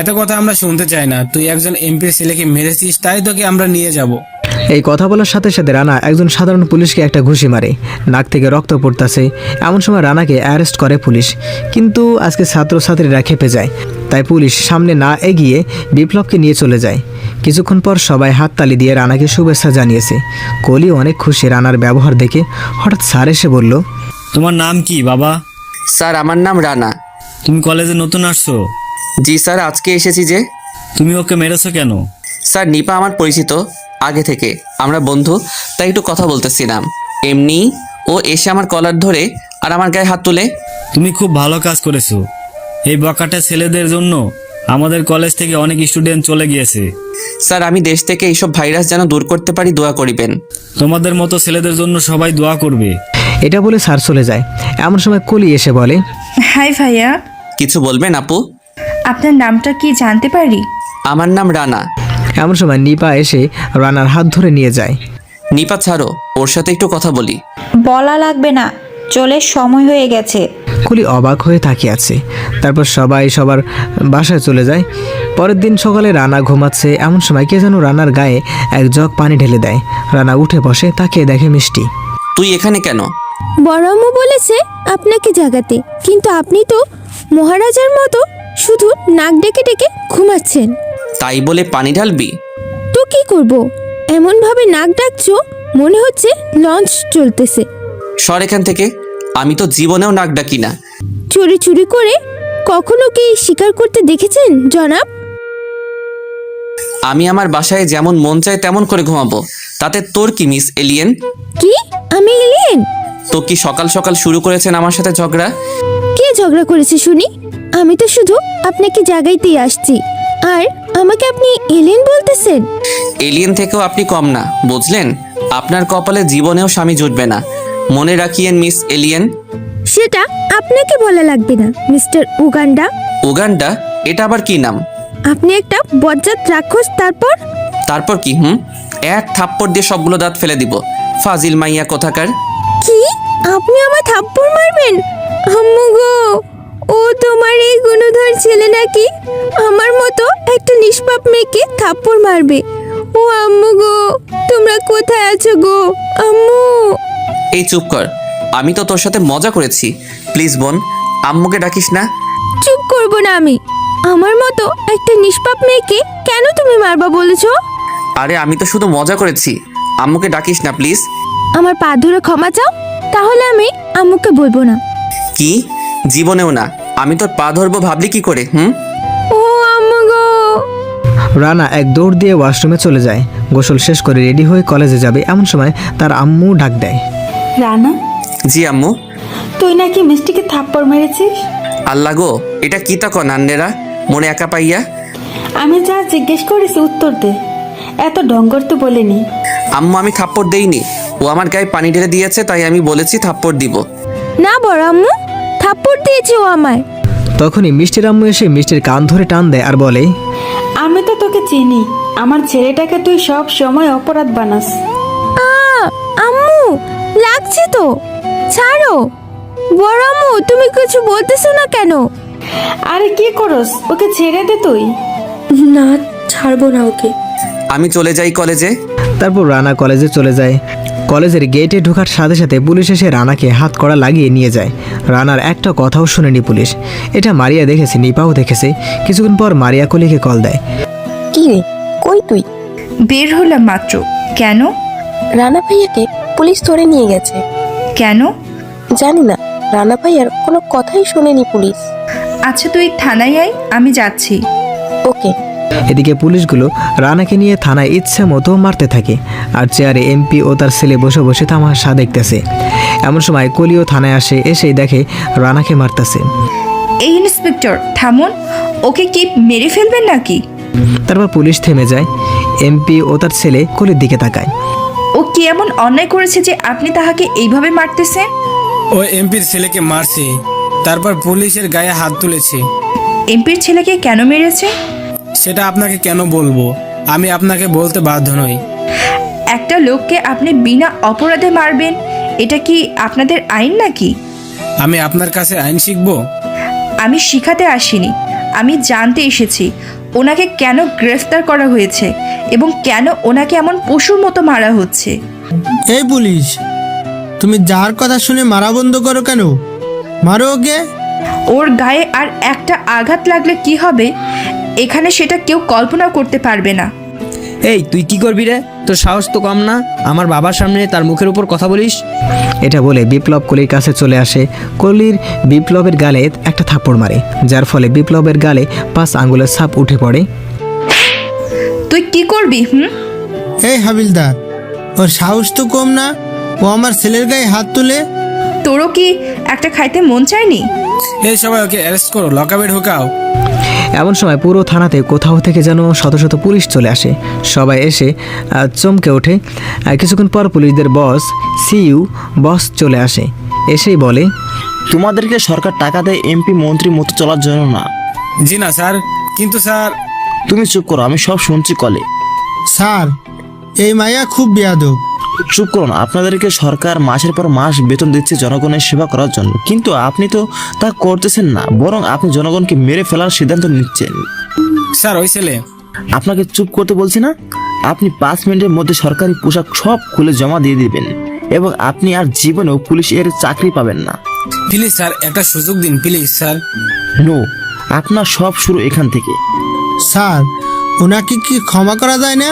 এত কথা আমরা শুনতে চাই না। তুই একজন এমপি ছেলেকে মেরেছিস, তাই তোকে আমরা নিয়ে যাব।
এই কথা বলার সাথে সাথে রানা একজন সাধারণ পুলিশকে একটা ঘুষি মারে। নাক থেকে রক্ত পড়তেছে। এমন সময় রানাকে অ্যারেস্ট করে পুলিশ। কিন্তু আজকে ছাত্রছাত্রীরা খেপে যায়, তাই পুলিশ সামনে না এগিয়ে বিপ্লবকে নিয়ে চলে যায়। কিছুক্ষণ পর সবাই হাততালি দিয়ে রানাকে শুভেচ্ছা জানিয়েছে। কলি অনেক খুশি রানার ব্যবহার দেখে। হঠাৎ স্যার এসে বলল,
তোমার নাম কি বাবা?
স্যার আমার নাম রানা।
তুমি কলেজে নতুন আসছো?
জি স্যার, আজকে এসেছি। যে
তুমি ওকে মেরেছো কেন?
স্যার নিপা আমার পরিচিত আগে থেকে, আমরা বন্ধু, তাই একটু কথা বলতেছিলাম। এমনি ও এসে আমার কলার ধরে আর আমার গায়ে হাত তুলে।
তুমি খুব ভালো কাজ করেছো। এই বকাটে ছেলেদের জন্য আমাদের কলেজ থেকে অনেক স্টুডেন্ট চলে গিয়েছে।
স্যার আমি দেশ থেকে এইসব ভাইরাস যেন দূর করতে পারি, দোয়া করিবেন।
তোমাদের মতো ছেলেদের জন্য সবাই দোয়া করবে।
এটা বলে স্যার চলে যায়। এমন সময় কলি এসে বলে,
হাই ভাইয়া,
কিছু বলবেন আপু?
আপনার নামটা কি জানতে পারি?
আমার নাম রানা।
এমন সময় নিপা এসে রানার হাত ধরে নিয়ে যায়।
নিপা ছাড়ো, ওর সাথে একটু কথা বলি।
বলা লাগবে না, চলে সময় হয়ে গেছে।
কলি অবাক হয়ে তাকিয়ে আছে। তারপর সবাই সবার বাসায় চলে যায়। পরের দিন সকালে রানা ঘুমাচ্ছে। এমন সময় কে যেন রানার গায়ে এক জগ পানি ঢেলে দেয়। রানা উঠে বসে, তাকিয়ে দেখে মিষ্টি।
তুই এখানে কেন?
বড় আম্মু বলেছে আপনাকে জাগাতে, কিন্তু আপনি তো মহারাজার মতো শুধু নাক ডেকে ডেকে ঘুমাচ্ছেন।
তাই বলে পানি ঢালবি?
তো কি করব, এমন ভাবে নাক ডাকছো মনে হচ্ছে লঞ্চ চলতেছে।
সর এখান থেকে, আমি তো জীবনেও নাক ডাকি না।
চুরি চুরি করে কখনো কি শিকার করতে দেখেছেন জনাব?
আমি আমার বাসায় যেমন মন চায় তেমন করে ঘুমাবো, তাতে তোর কি মিস এলিয়েন?
কি আমি এলিয়েন?
তো কি সকাল সকাল শুরু করেছেন আমার সাথে ঝগড়া?
কে ঝগড়া করেছে শুনি? আমি তো শুধু আপনাকে জাগাইতেই আসছি, আর আমাকে আপনি এলিয়েন বলতেছেন?
এলিয়েন থেকেও আপনি কম না, বুঝলেন? আপনার কপালে জীবনেও স্বামী জুটবে না, মনে রাখিয়েন মিস এলিয়েন।
সেটা আপনাকে বলা লাগবে না মিস্টার উগান্ডা।
উগান্ডা? এটা আবার কি নাম?
আপনি একটা বজ্জাত রাক্ষস।
তারপর কি? এক থাপ্পড় দিয়ে সবগুলো দাঁত ফেলে দিব, ফাজিল মাইয়া কোথাকার।
কি আপনি আমার থাপ্পড় মারবেন? আম্মু গো, ও তোমার এই গুণধর ছেলে নাকি আমার মতো একটা নিষ্পাপ মেয়েকে থাপ্পড় মারবে? ও আম্মু গো, তোমরা কোথায় আছো গো আম্মু?
এই চুপ কর, আমি তো তোর সাথে মজা করেছি। প্লিজ বোন, আম্মুকে ডাকিস না।
চুপ করবো না আমি। আমার মতো একটা নিষ্পাপ মেয়েকে কেন তুমি মারবা বলেছো?
আরে আমি তো শুধু মজা করেছি, আম্মুকে ডাকিস না প্লিজ।
আমার পা ধরে ক্ষমা চাও, তাহলে আমি আম্মুকে বলবো না।
কি? জীবনেও না? আমি তোর পা ধরবো ভাবলি কি করে?
ও আম্মু গো।
রানা এক দৌড় দিয়ে ওয়াশরুমে চলে যায়। গোসল শেষ করে রেডি হয়ে কলেজে যাবে, এমন সময় তার আম্মু ডাক দেয়।
রানা,
জি আম্মু।
তুই নাকি মিষ্টিকে থাপ্পড় মেরেছিস?
আল্লাহ গো, এটা কি তা নান্নেরা মনে একা পাইয়া?
আমি যা জিজ্ঞেস করেছি উত্তর দে, এত ঢং করতে বলিনি।
আম্মু আমি থাপ্পড় দেইনি, ও আমার গায়ে পানি ঢেলে দিয়েছে, তাই আমি বলেছি থাপ্পড় দিব।
না বড় আম্মু, থাপ্পড় দিয়েছে ও আমায়।
তখনই মিষ্টির আম্মু এসে মিষ্টির কান ধরে টান দেয় আর বলে,
আমি তো তোকে চিনি, আমার ছেলেটাকে তুই সব সময় অপরাধ বানাস।
আম্মু লাগছে তো, ছাড়ো। বড় আম্মু তুমি কিছু বলতেছো না কেন?
আরে কি করস, ওকে ছেড়ে দে তুই।
না, ছাড়বো না ওকে।
আমি চলে যাই কলেজে।
তারপর রানা কলেজে চলে যায়। কলেজের গেটে ঢোকার সাথে সাথে পুলিশ এসে রানাকে হাত কড়া লাগিয়ে নিয়ে যায়। রানার একটা কথাও শুনেনি পুলিশ। এটা মারিয়া দেখেছে, নিপাও দেখেছে। কিছুক্ষণ পর মারিয়া কলিকে কল দেয়।
কি রে, কই তুই?
বের হলাম মাত্র। কেন?
রানা ভাইয়াকে পুলিশ ধরে নিয়ে গেছে।
কেন?
জানি না, রানা ভাইয়ার কোনো কথাই শোনেনি পুলিশ।
আচ্ছা তুই থানায় আয়, আমি যাচ্ছি।
ওকে।
এদিকে পুলিশগুলো রানাকে নিয়ে থানায় ইচ্ছা মতো মারতে থাকে, আর চেয়ারে এমপি ও তার ছেলে বসে বসে তামাশা দেখতেছে। এমন সময় কলিও থানায় আসে, এসেই দেখে রানাকে মারতেছে।
এই ইন্সপেক্টর থামুন, ওকে কি মেরে ফেলবেন নাকি?
তারপর পুলিশ থেমে যায়। এমপি ও তার ছেলে কলির দিকে তাকায়।
ও কি এমন অন্যায় করেছে যে আপনি তাহাকে এইভাবে মারতেছেন?
ও এমপির ছেলেকে মারছে, তারপর পুলিশের গায়ে হাত তুলেছে।
এমপির ছেলেকে কেন মেরেছে?
সেটা আপনাকে কেন বলবো, আমি আপনাকে বলতে বাধ্য নই।
একটা লোককে আপনি বিনা অপরাধে মারবেন, এটা কি আপনাদের আইন নাকি?
আমি আপনার কাছে আইন শিখবো?
আমি শিখাতে আসিনি, আমি জানতে এসেছি ওনাকে কেন গ্রেফতার করা হয়েছে এবং কেন ওনাকে এমন পশুর মতো মারা হচ্ছে।
এই পুলিশ, তুমি যার কথা শুনে মারা বন্ধ করো কেন? মারো ওকে।
ওর গায়ে আর একটা আঘাত লাগলে কি হবে এখানে সেটা কেউ কল্পনা করতে পারবে না।
এই তুই কি করবি রে? তোর সাহস তো কম না, আমার বাবার সামনে তার মুখের উপর কথা বলিস।
এটা বলে বিপ্লব কলির কাছে চলে আসে। কলির বিপ্লবের গালে একটা থাপ্পড় মারে, যার ফলে বিপ্লবের গালে 5 আঙ্গুলের ছাপ উঠে পড়ে।
তুই কি করবি?
এই হাবিলদার, ওর সাহস তো কম না, ও আমার ছেলের গায়ে হাত তুলে।
তোরও কি একটা খাইতে মন চায়নি?
এই সবাই ওকে অ্যারেস্ট করো, লকআপে ঢোকাও।
এমন সময় পুরো থানাতে কোথাও থেকে যেন শত শত পুলিশ চলে আসে। সবাই এসে চমকে ওঠে। কিছুক্ষণ পর পুলিশদের বস সিইউ বস চলে আসে, এসেই বলে,
তোমাদেরকে সরকার টাকা দেয় এমপি মন্ত্রী মতো চলার জন্য না।
জি না স্যার, কিন্তু স্যার।
তুমি চুপ করো, আমি সব শুনছি কলে।
স্যার, এই মাইয়া খুব বেয়াদব।
চুপ করুন, আপনাদেরকে সরকার মাসের পর মাস বেতন দিচ্ছে জনগণের সেবা করার জন্য, কিন্তু আপনি তো তা করতেছেন না, বরং আপনি জনগণকে মেরে ফেলার সিদ্ধান্ত নিচ্ছেন।
স্যার ওই ছেলে।
আপনাকে চুপ করতে বলছি না? আপনি 5 মিনিটের মধ্যে সরকারি পোশাক সব খুলে জমা দিয়ে দিবেন, এবং আপনি আর জীবনেও পুলিশের চাকরি পাবেন না।
প্লিজ স্যার, একটা সুযোগ দিন প্লিজ স্যার।
নো, আপনার সব শুরু এখান থেকে।
স্যার, ওনাকে কি ক্ষমা করা যায় না?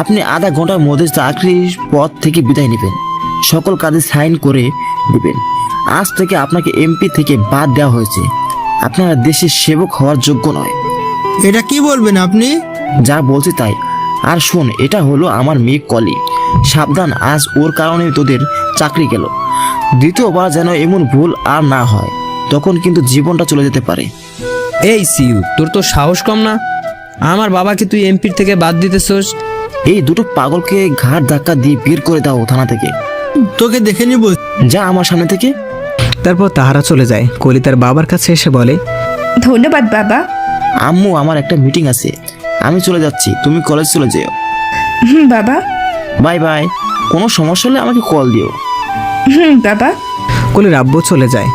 আপনি আধা ঘন্টার মধ্যে চাকরির পদ থেকে বিদায় নেবেন, সকল কাজে সাইন করে দেবেন। আজ থেকে আপনাকে এমপি থেকে বাদ দেওয়া হয়েছে। আপনার দেশের সেবক হওয়ার যোগ্য নয়।
এটা কি বলবেন আপনি?
যা বলছি তাই। আর শোন, এটা হলো আমার মেয়ে কলি। সাবধান, আজ ওর কারণে তোদের চাকরি গেল। দ্বিতীয়বার যেন এমন ভুল আর না হয়, তখন কিন্তু জীবনটা চলে যেতে পারে।
এই সিউ, তোর তো সাহস কম না? আমার বাবাকে তুই এমপির থেকে বাদ দিতেছস?
এই দুটো পাগলকে ঘাট ধাক্কা দিয়ে বের করে দাও থানা থেকে।
তোকে দেখে নিব।
যা আমার সামনে থেকে।
তারপর তাহারা চলে যায়। কলি তার বাবার কাছে এসে বলে,
ধন্যবাদ বাবা।
আম্মু, আমার একটা মিটিং আছে, আমি চলে যাচ্ছি, তুমি কলেজ চলে যেও।
বাবা।
Bye bye. কোনো সমস্যা হলে আমাকে কল দিও।
বাবা।
কলির আব্বু চলে যায়।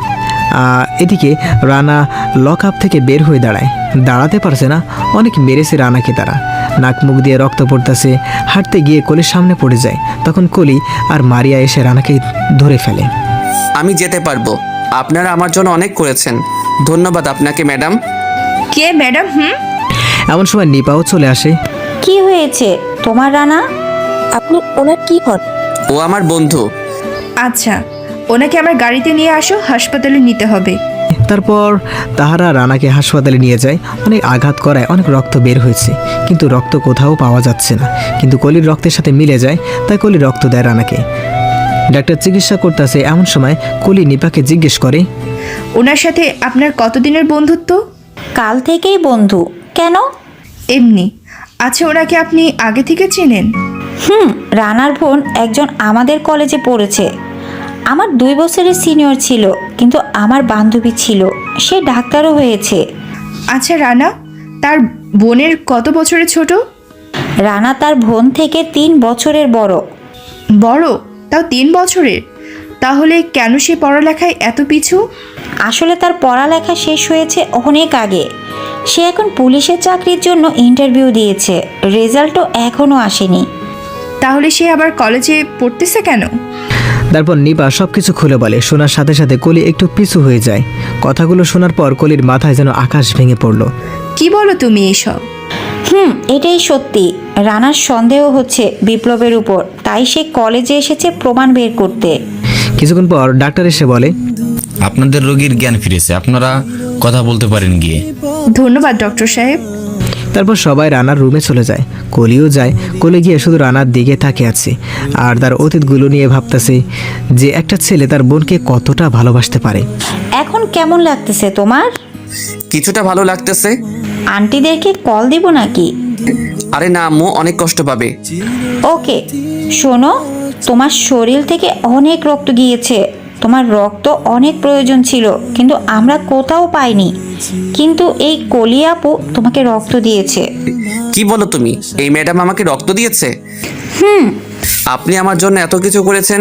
এদিকে রানা লক আপ থেকে বের হয়ে দাঁড়ায়। দাঁড়াতে পারছে না, অনেক মেরেছে রানাকে তারা। নাক মুখ দিয়ে রক্ত পড়তেছে। হাঁটতে গিয়ে কলির সামনে পড়ে যায়। তখন কলি আর মারিয়া এসে রানাকে ধরে ফেলে।
আমি যেতে পারবো, আপনারা আমার জন্য অনেক করেছেন। ধন্যবাদ আপনাকে ম্যাডাম।
কে ম্যাডাম?
এমন সময় নিপাও চলে আসে।
কি হয়েছে তোমার রানা?
আপনি ওনার কি হন?
ও আমার বন্ধু।
আচ্ছা, ওনাকে আমার গাড়িতে নিয়ে আসো, হাসপাতালে নিতে হবে।
তারপর তাহারা রানাকে হাসপাতালে নিয়ে যায়। অনেক আঘাত করায় অনেক রক্ত বের হয়েছে, কিন্তু রক্ত কোথাও পাওয়া যাচ্ছে না। কিন্তু কলির রক্তের সাথে মিলে যায়, তাই কলি রক্ত দেয় রানাকে। ডাক্তার চিকিৎসা করতেছে। এমন সময় কলি নিপাকে জিজ্ঞেস করে,
ওনার সাথে আপনার কতদিনের বন্ধুত্ব?
কাল থেকেই বন্ধু। কেন?
এমনি। আচ্ছা, ওনাকে আপনি আগে থেকে চেনেন?
রানার বোন একজন আমাদের কলেজে পড়েছে। আমার 2 বছরের সিনিয়র ছিল, কিন্তু আমার বান্ধবী ছিল, সে ডাক্তারও হয়েছে।
আচ্ছা, রানা তার বোনের কত বছরের ছোট?
রানা তার বোন থেকে 3 বছরের বড়।
বড়? তাও 3 বছরের? তাহলে কেন সে পড়ালেখায় এত পিছু?
আসলে তার পড়ালেখা শেষ হয়েছে অনেক আগে। সে এখন পুলিশের চাকরির জন্য ইন্টারভিউ দিয়েছে, রেজাল্টও এখনও আসেনি।
তাহলে সে আবার কলেজে পড়তেছে কেন?
তারপর নিপা সবকিছু খুলে বলে। শোনার সাথে সাথে কলি একটু পিছু হয়ে যায়। কথাগুলো শোনার পর কলির মাথায় যেন আকাশ ভেঙে পড়ল।
কি বলো তুমি এসব?
এটাই সত্যি। রানার সন্দেহ হচ্ছে বিপ্লবের উপর, তাই সে কলেজে এসেছে প্রমাণ বের করতে।
কিছুক্ষণ পর ডাক্তার এসে বলে,
আপনাদের রোগীর জ্ঞান ফিরেছে, আপনারা কথা বলতে পারেন গিয়ে।
ধন্যবাদ ডক্টর সাহেব।
তারপর সবাই রানার রুমে চলে যায়। কলিও যায়। কলি গিয়ে শুধু রানার দিকে তাকিয়ে আছে আর তার অতীতগুলো নিয়ে ভাবতেছে যে একটা ছেলে তার বোনকে কতটা ভালোবাসতে পারে।
এখন কেমন লাগতেছে তোমার?
কিছুটা ভালো লাগতেছে।
আন্টিদেরকে কল দিব নাকি?
আরে না আম্মু, অনেক কষ্ট পাবে।
ওকে, শোনো, তোমার শরীর থেকে অনেক রক্ত গিয়েছে। তোমার রক্ত অনেক প্রয়োজন ছিল, কিন্তু আমরা কোথাও পাইনি। কিন্তু এই কলি আপু তোমাকে রক্ত দিয়েছে।
কি বলো তুমি? এই ম্যাডাম আমাকে রক্ত দিয়েছে? আপনি আমার জন্য এত কিছু করেছেন,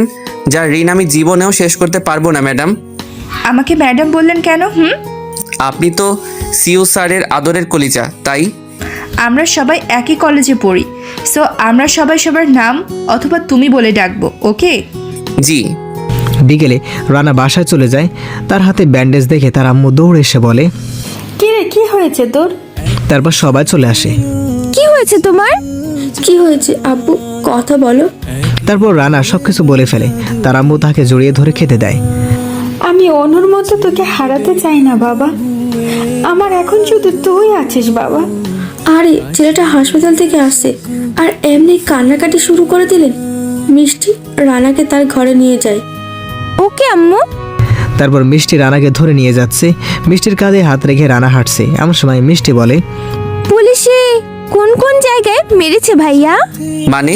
যার ঋণ আমি জীবনেও শেষ করতে পারবো না ম্যাডাম।
আমাকে ম্যাডাম বললেন কেন?
আপনি তো সিও স্যারের আদরের কলিজা, তাই।
আমরা সবাই একই কলেজে পড়ি, সো আমরা সবাই সবার নাম অথবা তুমি বলে ডাকবো, ওকে?
জি।
বিকেলে রানা বাসায় চলে যায়। তার হাতে ব্যান্ডেজ দেখে তার আম্মু দৌড়ে এসে বলে,
কি রে, কি হয়েছে তোর?
তারপর সবাই চলে আসে।
কি হয়েছে তোমার?
কি হয়েছে আব্বু, কথা বলো।
তারপর রানা সবকিছু বলে ফেলে। তার আম্মু তাকে জড়িয়ে ধরে খেতে দেয়।
আমি অনুর মতো তোকে হারাতে চাই না বাবা, আমার এখন শুধু তুই আছিস বাবা।
আরে ছেলেটা হাসপাতাল থেকে আসছে আর এমনি কান্নাকাটি শুরু করে দিলেন। মিষ্টি রানাকে তার ঘরে নিয়ে যায়।
ওকে আম্মু।
তারপর মিষ্টি রানাকে ধরে নিয়ে যাচ্ছে। মিষ্টির কাঁধে হাত রেখে রানা হাঁটছে। এমন সময় মিষ্টি বলে,
পুলিশে কোন কোন জায়গায় মেরেছে ভাইয়া?
মানে?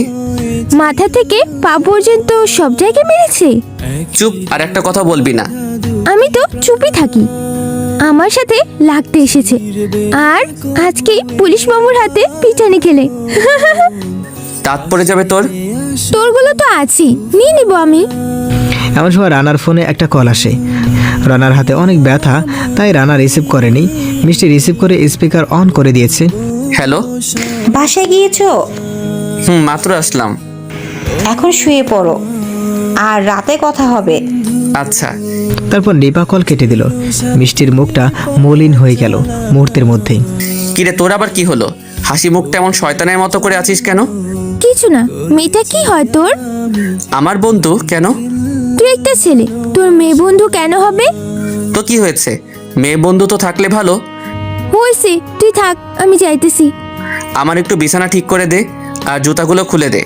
মাথা থেকে পা পর্যন্ত সব জায়গায় মেরেছে।
চুপ, আর একটা কথা বলবি না।
আমি তো চুপই থাকি। আমার সাথে লাগতে এসেছে আর আজকে পুলিশ মামুর হাতে পিটানি খেলে।
দাঁত পড়ে যাবে তোর।
তোরগুলো তো আছি, নিয়ে নিব আমি।
এমন সময় রানার ফোনে একটা কল আসে। রানার হাতে অনেক ব্যথা, তাই রানা রিসিভ করেনি। মিষ্টি রিসিভ করে স্পিকার অন করে দিয়েছে।
হ্যালো,
বাসায় গিয়েছো?
মাত্র আসলাম।
এখন শুয়ে পড়ো। আর রাতে কথা হবে।
আচ্ছা।
তারপর নিপা কল কেটে দিল। মিষ্টির মুখটা মলিন হয়ে গেল মুহূর্তের মধ্যেই।
কিরে তোর আবার কি হলো? হাসি মুখটা এমন শয়তানের মতো করে আছিস কেন?
কিছু না, মেয়েটা কি হয় তোর?
আমার বন্ধু কেন?
তুই একটা ছেলে, তোর মেয়ে বন্ধু কেন হবে?
তো কি হয়েছে? মেয়ে বন্ধু তো থাকলে ভালো।
হয়েছে, তুই থাক, আমি যাইতেছি।
আমার একটু বিছানা ঠিক করে দে আর জুতাগুলো খুলে দে।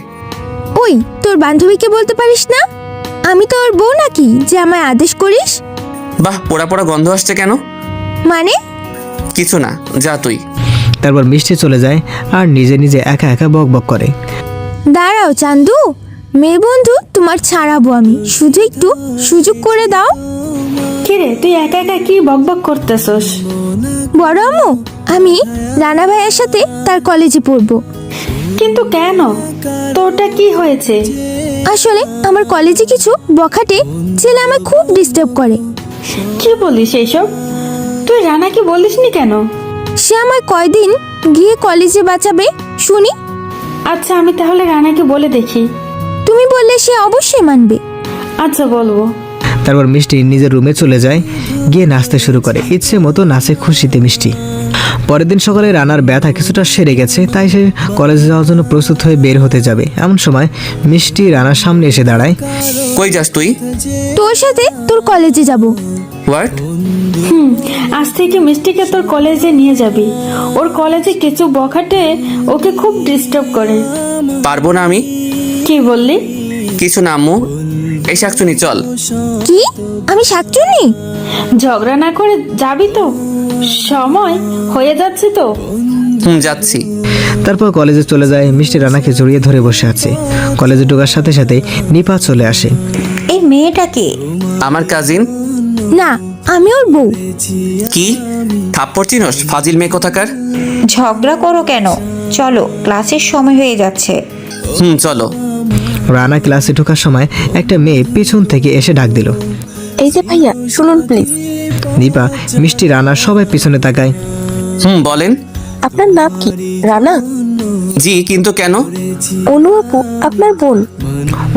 ওই, তোর বান্ধবীকে বলতে পারিস না আমি তোর বউ নাকি যে আমায় আদেশ করিস?
বাহ, পোড়া পোড়া গন্ধ আসছে কেন?
মানে?
কিছু না, যা তুই।
তারপর মিষ্টি চলে যায় আর নিজে নিজে একা একা বক বক করে।
দাঁড়াও চান্দু, মেয়ে বন্ধু তোমার ছাড়াবো আমি, শুধু একটু সুযোগ করে দাও।
কিরে তুই একা একা কি বকবক করতেছস?
বড় আম্মু, আমি রানা ভাইয়ের সাথে তার কলেজে পড়বো।
কিন্তু কেন? তোরটা কি হয়েছে?
আসলে আমার কলেজে কিছু বখাটে ছেলে আমায় খুব ডিস্টার্ব করে।
কি বলিস এইসব? তুই রানাকে বলিসনি কেন?
সে আমায় কয়দিন গিয়ে কলেজে বাঁচাবে শুনি।
আচ্ছা, আমি তাহলে রানাকে বলে দেখি।
তুমি বললে সে অবশ্যই মানবে।
আচ্ছা, বলবো।
তারপর মিষ্টি নিজের রুমে চলে যায়, গিয়ে নাচতে শুরু করে। ইচ্ছে মতো নাচে খুশিতে মিষ্টি। পরের দিন সকালে রানার ব্যথা কিছুটা সেরে গেছে, তাই সে কলেজে যাওয়ার জন্য প্রস্তুত হয়ে বের হতে যাবে। এমন সময় মিষ্টি রানার সামনে এসে দাঁড়ায়।
কই যাস তুই?
তোর সাথে তোর কলেজে যাব।
হোয়াট?
আজ থেকে মিষ্টিকে তোর কলেজে নিয়ে যাবি। ওর কলেজে কিছু বখাটে ওকে খুব ডিস্টার্ব করে।
পারবো না আমি।
কি বললি?
কিছু না আম্মু, এই শাকচুনি চল।
কি? আমি শাকচুনি?
ঝগড়া না করে যাবি তো? সময় হয়ে যাচ্ছে তো।
যাচ্ছি।
তারপর কলেজে চলে যায়। মিষ্টি রানাকে জড়িয়ে ধরে বসে আছে। কলেজে ঢোকার সাথে সাথে নিপা চলে আসে।
এই মেয়েটা কে?
আমার কাজিন।
না, আমি ওর বউ।
কি? থাপ্পড় চিনোস ফাজিল মেয়ে কোথাকার?
ঝগড়া করো কেন? চলো, ক্লাসের সময় হয়ে যাচ্ছে।
চলো।
রানা ক্লাসে ঢোকার সময় একটা মেয়ে পিছন থেকে এসে ডাক দিল।
এই যে ভাইয়া, শুনুন প্লিজ।
নিপা, মিষ্টি, রানা সবাই পিছনে তাকায়।
বলেন।
আপনার নাম কি? রানা?
জি, কিন্তু কেন?
অনু আপু আপনার বোন।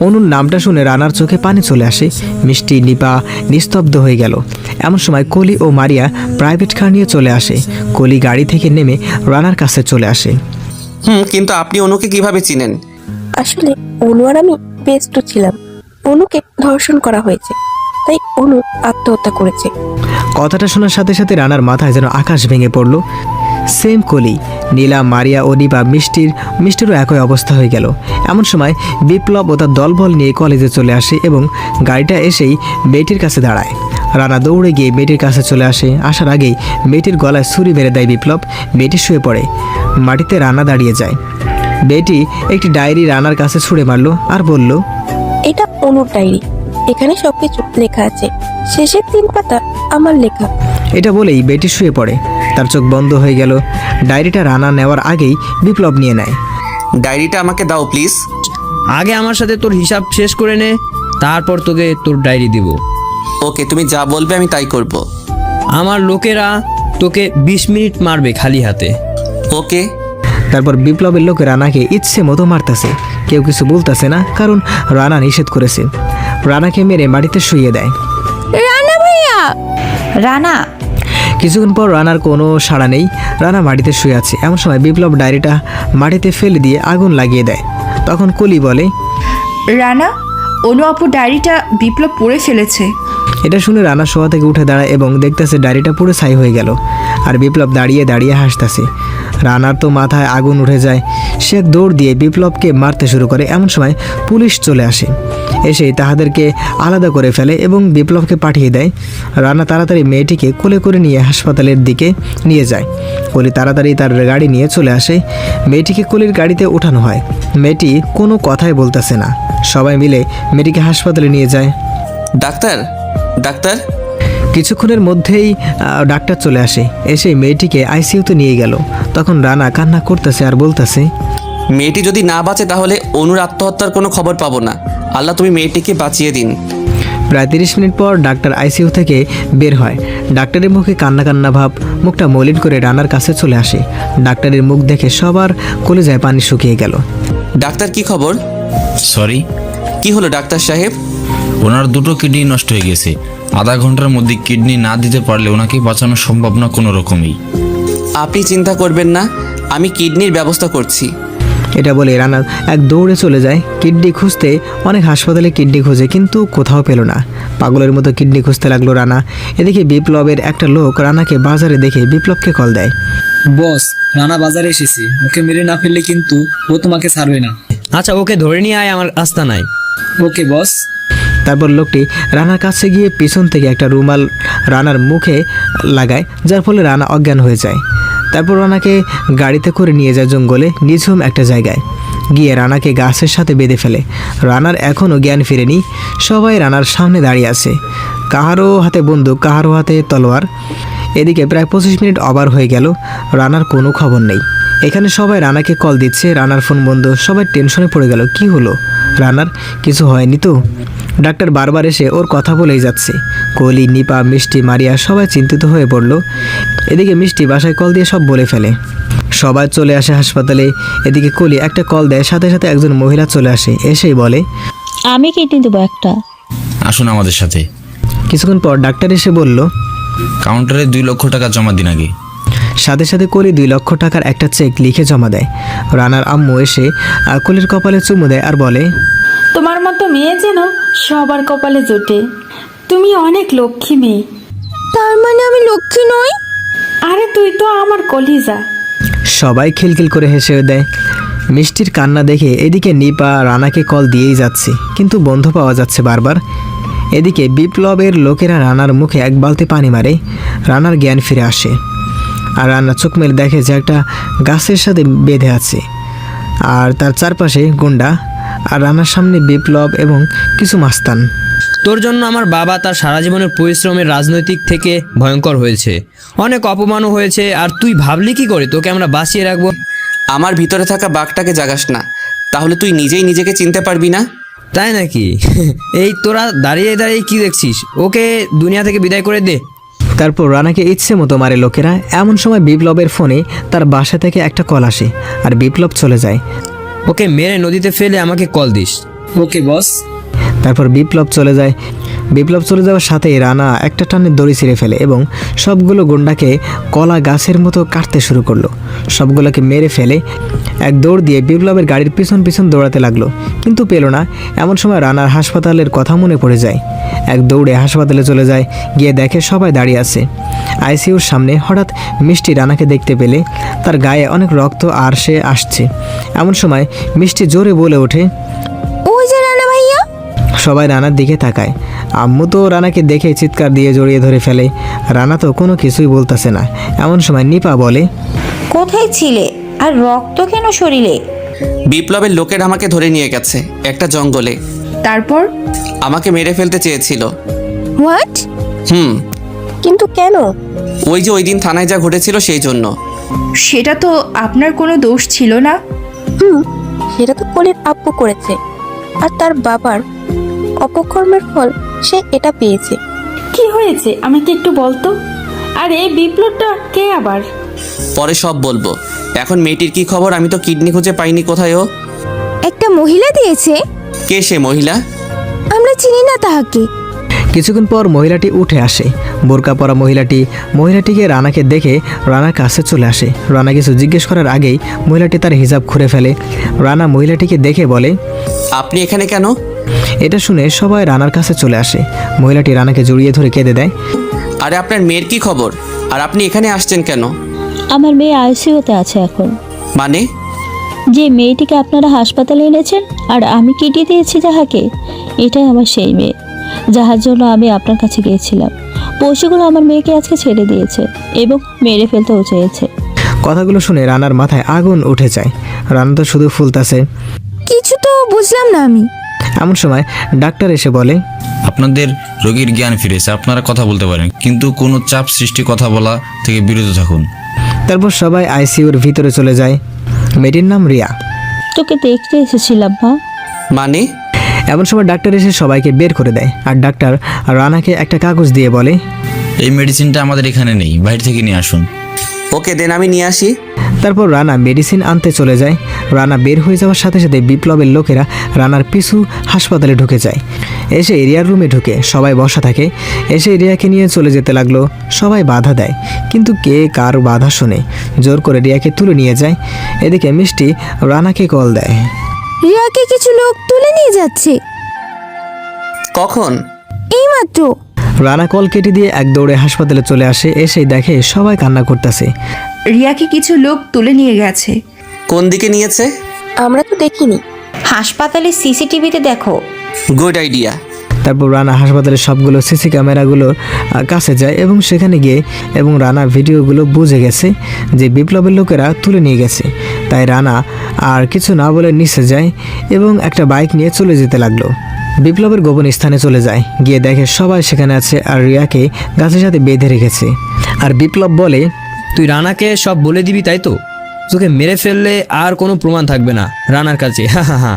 অনুর নামটা শুনে রানার চোখে পানি চলে আসে। মিষ্টি, নিপা নিস্তব্ধ হয়ে গেল। এমন সময় কলি ও মারিয়া প্রাইভেট কার নিয়ে চলে আসে। কলি গাড়ি থেকে নেমে রানার কাছে চলে আসে।
কিন্তু আপনি অনুকে কিভাবে চিনেন?
আসলে অনু আর আমি বেস্ট ছিলাম। অনুকে ধর্ষণ করা হয়েছে, তাই অনু আত্মহত্যা করেছে।
কথাটা শোনার সাথে সাথে রানার মাথায় যেন আকাশ ভেঙে পড়ল। সেম কলি, নীলা, মারিয়া ও নিপা, মিষ্টিরও একই অবস্থা হয়ে গেল। এমন সময় বিপ্লব ও তার দলবল নিয়ে কলেজে চলে আসে এবং গাড়িটা এসেই মেয়েটির কাছে দাঁড়ায়। রানা দৌড়ে গিয়ে মেয়েটির কাছে চলে আসে। আসার আগেই মেয়েটির গলায় ছুরি মেরে দেয় বিপ্লব। মেয়েটি শুয়ে পড়ে। মাটিতে রানা দাঁড়িয়ে যায়। মেয়েটি একটি ডায়েরি রানার কাছে ছুঁড়ে মারল আর বলল,
এটা অনুর ডায়েরি, এখানে সবকিছু লেখা আছে, শেষের 3 পাতা আমার লেখা।
এটা বলেই মেয়েটি শুয়ে পড়ে। তার চোখ বন্ধ হয়ে গেল। ডায়েরিটা রানা নেওয়ার আগেই বিপ্লব নিয়ে নেয়।
ডায়েরিটা আমাকে দাও প্লিজ।
আগে আমার সাথে তোর হিসাব শেষ করে নে, তারপর তোকে তোর ডায়েরি দিব।
ওকে, তুমি যা বলবে আমি তাই করব।
আমার লোকেরা তোকে 20 মিনিট মারবে খালি হাতে।
ওকে।
তারপর বিপ্লবের লোক রানাকে ইচ্ছে মতো মারতেছে। কেউ কিছু বলতেছে না, কারণ রানা নিষেধ করেছে। রানাকে মেরে মাটিতে শুইয়ে দেয়।
রানা ভাইয়া!
রানা!
কিছুক্ষণ পর রানার কোনো সাড়া নেই। রানা মাটিতে শুয়ে আছে। এমন সময় বিপ্লব ডায়েরিটা মাটিতে ফেলে দিয়ে আগুন লাগিয়ে দেয়। তখন কলি বলে,
রানা, অনু আপু ডায়েরিটা বিপ্লব পড়ে ফেলেছে।
এটা শুনে রানা শোয়া থেকে উঠে দাঁড়ায় এবং দেখতেছে ডায়েরিটা পুরো ছাই হয়ে গেল। আর বিপ্লব দাঁড়িয়ে দাঁড়িয়ে হাসতেছে। রানার তো মাথায় আগুন উঠে যায়। সে দৌড় দিয়ে বিপ্লবকে মারতে শুরু করে। এমন সময় পুলিশ চলে আসে। এসে তাহাদেরকে আলাদা করে ফেলে এবং বিপ্লবকে পাঠিয়ে দেয়। রানা তাড়াতাড়ি মেয়েটিকে কোলে করে নিয়ে হাসপাতালের দিকে নিয়ে যায়। কলি তাড়াতাড়ি তার গাড়ি নিয়ে চলে আসে। মেয়েটিকে কলির গাড়িতে ওঠানো হয়। মেয়েটি কোনো কথাই বলতেছে না। সবাই মিলে মেয়েটিকে হাসপাতালে নিয়ে যায়।
Doctor, doctor!
কিছুক্ষণের মধ্যেই ডাক্তার চলে আসে। এসে মেয়েটিকে আইসিইউতে নিয়ে গেল। তখন রানা কান্না করতেছে আর বলতেছে,
মেয়েটি যদি না বাঁচে তাহলে অনুর আত্মহত্যার কোনো খবর পাবো না। আল্লাহ, তুমি মেয়েটিকে বাঁচিয়ে দিন।
প্রায় 30 মিনিট পর ডাক্তার আইসিইউ থেকে বের হয়। ডাক্তারের মুখে কান্না কান্না ভাব, মুখটা মলিন করে রানার কাছে চলে আসে। ডাক্তারের মুখ দেখে সবার কলেজায় পানি শুকিয়ে গেল।
ডাক্তার, কি খবর?
সরি,
কি হলো ডাক্তার সাহেব?
ওনার দুটো কিডনি নষ্ট হয়ে গেছে। আধা ঘন্টার মধ্যে কিডনি না দিতে পারলে ওনাকে বাঁচানো সম্ভব না কোনো রকমই।
আপনি চিন্তা করবেন না, আমি কিডনির ব্যবস্থা করছি।
এটা বলে রানা এক দৌড়ে চলে যায় কিডনি খুঁজতে। অনেক হাসপাতালে কিডনি খুঁজে কিন্তু কোথাও পেল না। পাগলের মতো কিডনি খুঁজতে লাগলো রানা। এদিকে বিপ্লবের একটা লোক রানাকে বাজারে দেখে বিপ্লবকে কল দেয়।
বস, রানা বাজারে এসেছে, ওকে মেরে না ফেললে কিন্তু ও তোমাকে ছাড়বে না। আচ্ছা, ওকে ধরে নিয়ে আয় আমার আস্তানায়। ওকে বস।
তারপর লোকটি রানার কাছে গিয়ে পিছন থেকে একটা রুমাল রানার মুখে লাগায়, যার ফলে রানা অজ্ঞান হয়ে যায়। তারপর রানাকে গাড়িতে করে নিয়ে যায় জঙ্গলে নিঝুম একটা জায়গায়। গিয়ে রানাকে গাছের সাথে বেঁধে ফেলে। রানার এখনও জ্ঞান ফিরেনি। সবাই রানার সামনে দাঁড়িয়ে আছে, কাহারও হাতে বন্দুক, কাহারও হাতে তলোয়ার। এদিকে প্রায় 25 মিনিট ওভার হয়ে গেল, রানার কোনো খবর নেই। এখানে সবাই রানাকে কল দিচ্ছে, রানার ফোন বন্ধ। সবাই টেনশনে পড়ে গেল, কি হলো রানার? কিছু হয়নি তো? ডাক্তার বারবার এসে ওর কথা বলেই যাচ্ছে। কলি, নিপা, মিষ্টি, মারিয়া সবাই চিন্তিত হয়ে পড়ল। এদিকে মিষ্টি বাসায় কল দিয়ে সব বলে ফেলে। সবাই চলে আসে হাসপাতালে। এদিকে কলি একটা কল দেয়, সাথে সাথে একজন মহিলা চলে আসে। এসেই বলে,
আমি কিডনি দেবো একটা।
আসুন আমাদের সাথে।
কিছুক্ষণ পর ডাক্তার এসে বলল,
কাউন্টারে 2 লক্ষ টাকা জমা দিন আগে।
সাথে সাথে কলি 2 লক্ষ টাকার একটা চেক লিখে জমা দেয়। রানার আম্মু এসে কলির কপালে চুমু দেয় আর বলে,
তোমার মতো মেয়ে যেন সবার কপালে জোটে। তুমি অনেক লক্ষ্মী মেয়ে।
তার মানে আমি লক্ষ্মী নই?
আরে তুই তো আমার কলিজা।
সবাই খিলখিল করে হেসে দেয়। মিষ্টির কান্না দেখে এদিকে নিপা রানাকে কল দিয়েই যাচ্ছে, কিন্তু বন্ধ পাওয়া যাচ্ছে বারবার। এদিকে বিপ্লবের লোকেরা রানার মুখে এক বালতি পানি মারে। রানার জ্ঞান ফিরে আসে আর রানা চোখ মেলে দেখে যে একটা গাছের সাথে বেঁধে আছে আর তার চারপাশে গুন্ডা, আর রানার সামনে বিপ্লব এবং কিছু মাস্তান।
তোর জন্য আমার বাবা তার সারা জীবনের পরিশ্রমের রাজনৈতিক থেকে ভয়ঙ্কর হয়েছে, অনেক অপমানও হয়েছে। আর তুই ভাবলি কি করে তোকে আমরা বাঁচিয়ে রাখবো?
আমার ভিতরে থাকা বাঘটাকে জাগাস না, তাহলে তুই নিজেই নিজেকে চিনতে পারবি না।
তাই নাকি? এই তোরা দাঁড়িয়ে দাঁড়িয়ে কি দেখছিস? ওকে দুনিয়া থেকে বিদায় করে দে।
তারপর রানাকে ইচ্ছে মতো মারে লোকেরা। এমন সময় বিপ্লবের ফোনে তার বাসা থেকে একটা কল আসে আর বিপ্লব চলে যায়।
ওকে মেরে নদীতে ফেলে আমাকে কল দিস। ওকে বস।
তারপর বিপ্লব চলে যায়। বিপ্লব চলে যাওয়ার সাথেই রানা একটা টানে দড়ি ছিঁড়ে ফেলে এবং সবগুলো গুন্ডাকে কলা গাছের মতো কাটতে শুরু করলো। সবগুলোকে মেরে ফেলে এক দৌড় দিয়ে বিপ্লবের গাড়ির পিছন পিছন দৌড়াতে লাগলো, কিন্তু পেল না। এমন সময় রানার হাসপাতালের কথা মনে পড়ে যায়। এক দৌড়ে হাসপাতালে চলে যায়, গিয়ে দেখে সবাই দাঁড়িয়ে আছে আইসিইউর সামনে। হঠাৎ মিষ্টি রানাকে দেখতে পেলে, তার গায়ে অনেক রক্ত আর সে আসছে। এমন সময় মিষ্টি জোরে বলে ওঠে,
ওই যে রানা ভাইয়া।
সবাই রানার দিকে তাকায়। আম্মু তো রানাকে দেখে চিৎকার দিয়ে জড়িয়ে ধরে ফেলে। রানা তো কোনো কিছুই বলতেছে না। এমন সময় নিপা বলে,
কোথায় ছিলে আর রক্ত কেন শরীরে?
বিপ্লবের লোকেরা আমাকে ধরে নিয়ে গেছে একটা জঙ্গলে।
তারপর
আমাকে মেরে ফেলতে চেয়েছিল।
হোয়াট?
কিন্তু কেন?
ওই যে ওই দিন থানায় যা ঘটেছিল সেই জন্য।
সেটা তো আপনার কোনো দোষ ছিল না।
সেটা তো কলির আব্বু করেছে, আর তার বাবার অপকর্মের ফল সে এটা পেয়েছে।
কি হয়েছে আমাকে একটু বলতো? আর এই বিপ্লবটা কে আবার?
পরে সব বলবো। এখন মেয়েটির কি খবর? আমি তো কিডনি খুঁজে পাইনি, কোথায় ও?
একটা মহিলা দিয়েছে।
কে সে মহিলা?
আমরা চিনি না তাহাকে।
কিছুক্ষণ পর মহিলাটি উঠে আসে। বোরকা পরা মহিলাটিকে রানাকে দেখে রানার কাছে চলে আসে। রানা কিছু জিজ্ঞেস করার আগেই মহিলাটি তার হিজাব খুলে ফেলে। রানা মহিলাটিকে দেখে বলে,
আপনি এখানে কেন?
এটা শুনে সবাই রানার কাছে চলে আসে। মহিলাটি রানাকে জড়িয়ে ধরে কেঁদে দেয়।
আরে আপনার মেয়ের কি খবর? আর আপনি এখানে আসছেন কেন?
আমার মেয়ে আইসিইউতে আছে এখন।
মানে?
যে মেয়েটিকে আপনারা হাসপাতালে এনেছেন আর আমি কিডনি দিয়েছি যাহাকে, এটাই আমার সেই মেয়ে, যাহার জন্য আমি আপনার কাছে গিয়েছিলাম। পশুগুলো আমার মেয়েকে আজকে ছেড়ে দিয়েছে এবং মেরে ফেলতেও চেয়েছে।
কথাগুলো শুনে রানার মাথায় আগুন উঠে যায়। রানা তো শুধু ফুলতাছে।
কিছু তো বুঝলাম না আমি।
এমন সময় ডাক্তার এসে বলে,
আপনাদের রোগীর জ্ঞান ফিরেছে, আপনারা কথা বলতে পারেন, কিন্তু কোনো চাপ সৃষ্টি কথা বলা থেকে বিরত থাকুন।
তারপর সবাই আইসিইউর ভিতরে চলে যায়। মেয়েটির নাম রিয়া।
তোকে দেখতে এসেছিলাম মা।
মানে?
এমন সময় ডাক্তার এসে সবাইকে বের করে দেয় আর ডাক্তার রানাকে একটা কাগজ দিয়ে বলে,
এই মেডিসিনটা আমাদের এখানে নেই, বাইরে থেকে নিয়ে আসুন।
ওকে দেন, আমি নিয়ে আসি।
তারপর রানা মেডিসিন আনতে চলে যায়। রানা বের হয়ে যাওয়ার সাথে সাথে বিপ্লবের লোকেরা রানার পিছু হাসপাতালে ঢুকে যায়। এসে রিয়ার রুমে ঢুকে সবাই বসা থাকে। এসে রিয়াকে নিয়ে চলে যেতে লাগলো। সবাই বাধা দেয়, কিন্তু কে কার বাধা শোনে। জোর করে রিয়াকে তুলে নিয়ে যায়। এদিকে মিষ্টি রানাকে কল দেয়।
রিয়াকে কিছু লোক তুলে নিয়ে যাচ্ছে।
কখন?
এইমাত্র।
রানা কল কেটে দিয়ে এক দৌড়ে হাসপাতালে চলে আসে। এসেই দেখে সবাই কান্না করতেছে।
রিয়াকে কিছু লোক তুলে নিয়ে গেছে।
কোন দিকে নিয়েছে?
আমরা তো দেখিনি।
হাসপাতালে সিসিটিভিতে দেখো।
Good idea.
তারপর রানা হাসপাতালের সবগুলো সিসি ক্যামেরাগুলোর কাছে যায় এবং সেখানে গিয়ে এবং রানা ভিডিওগুলো বুঝে গেছে যে বিপ্লবের লোকেরা তুলে নিয়ে গেছে। তাই রানা আর কিছু না বলে নিচে যায় এবং একটা বাইক নিয়ে চলে যেতে লাগলো। বিপ্লবের গোপন স্থানে চলে যায়। গিয়ে দেখে সবাই সেখানে আছে আর রিয়াকে গাছের সাথে বেঁধে রেখেছে। আর বিপ্লব বলে,
তুই রানাকে সব বলে দিবি তাই তো? তোকে মেরে ফেললে আর কোনো প্রমাণ থাকবে না রানার কাছে। হা হা হা।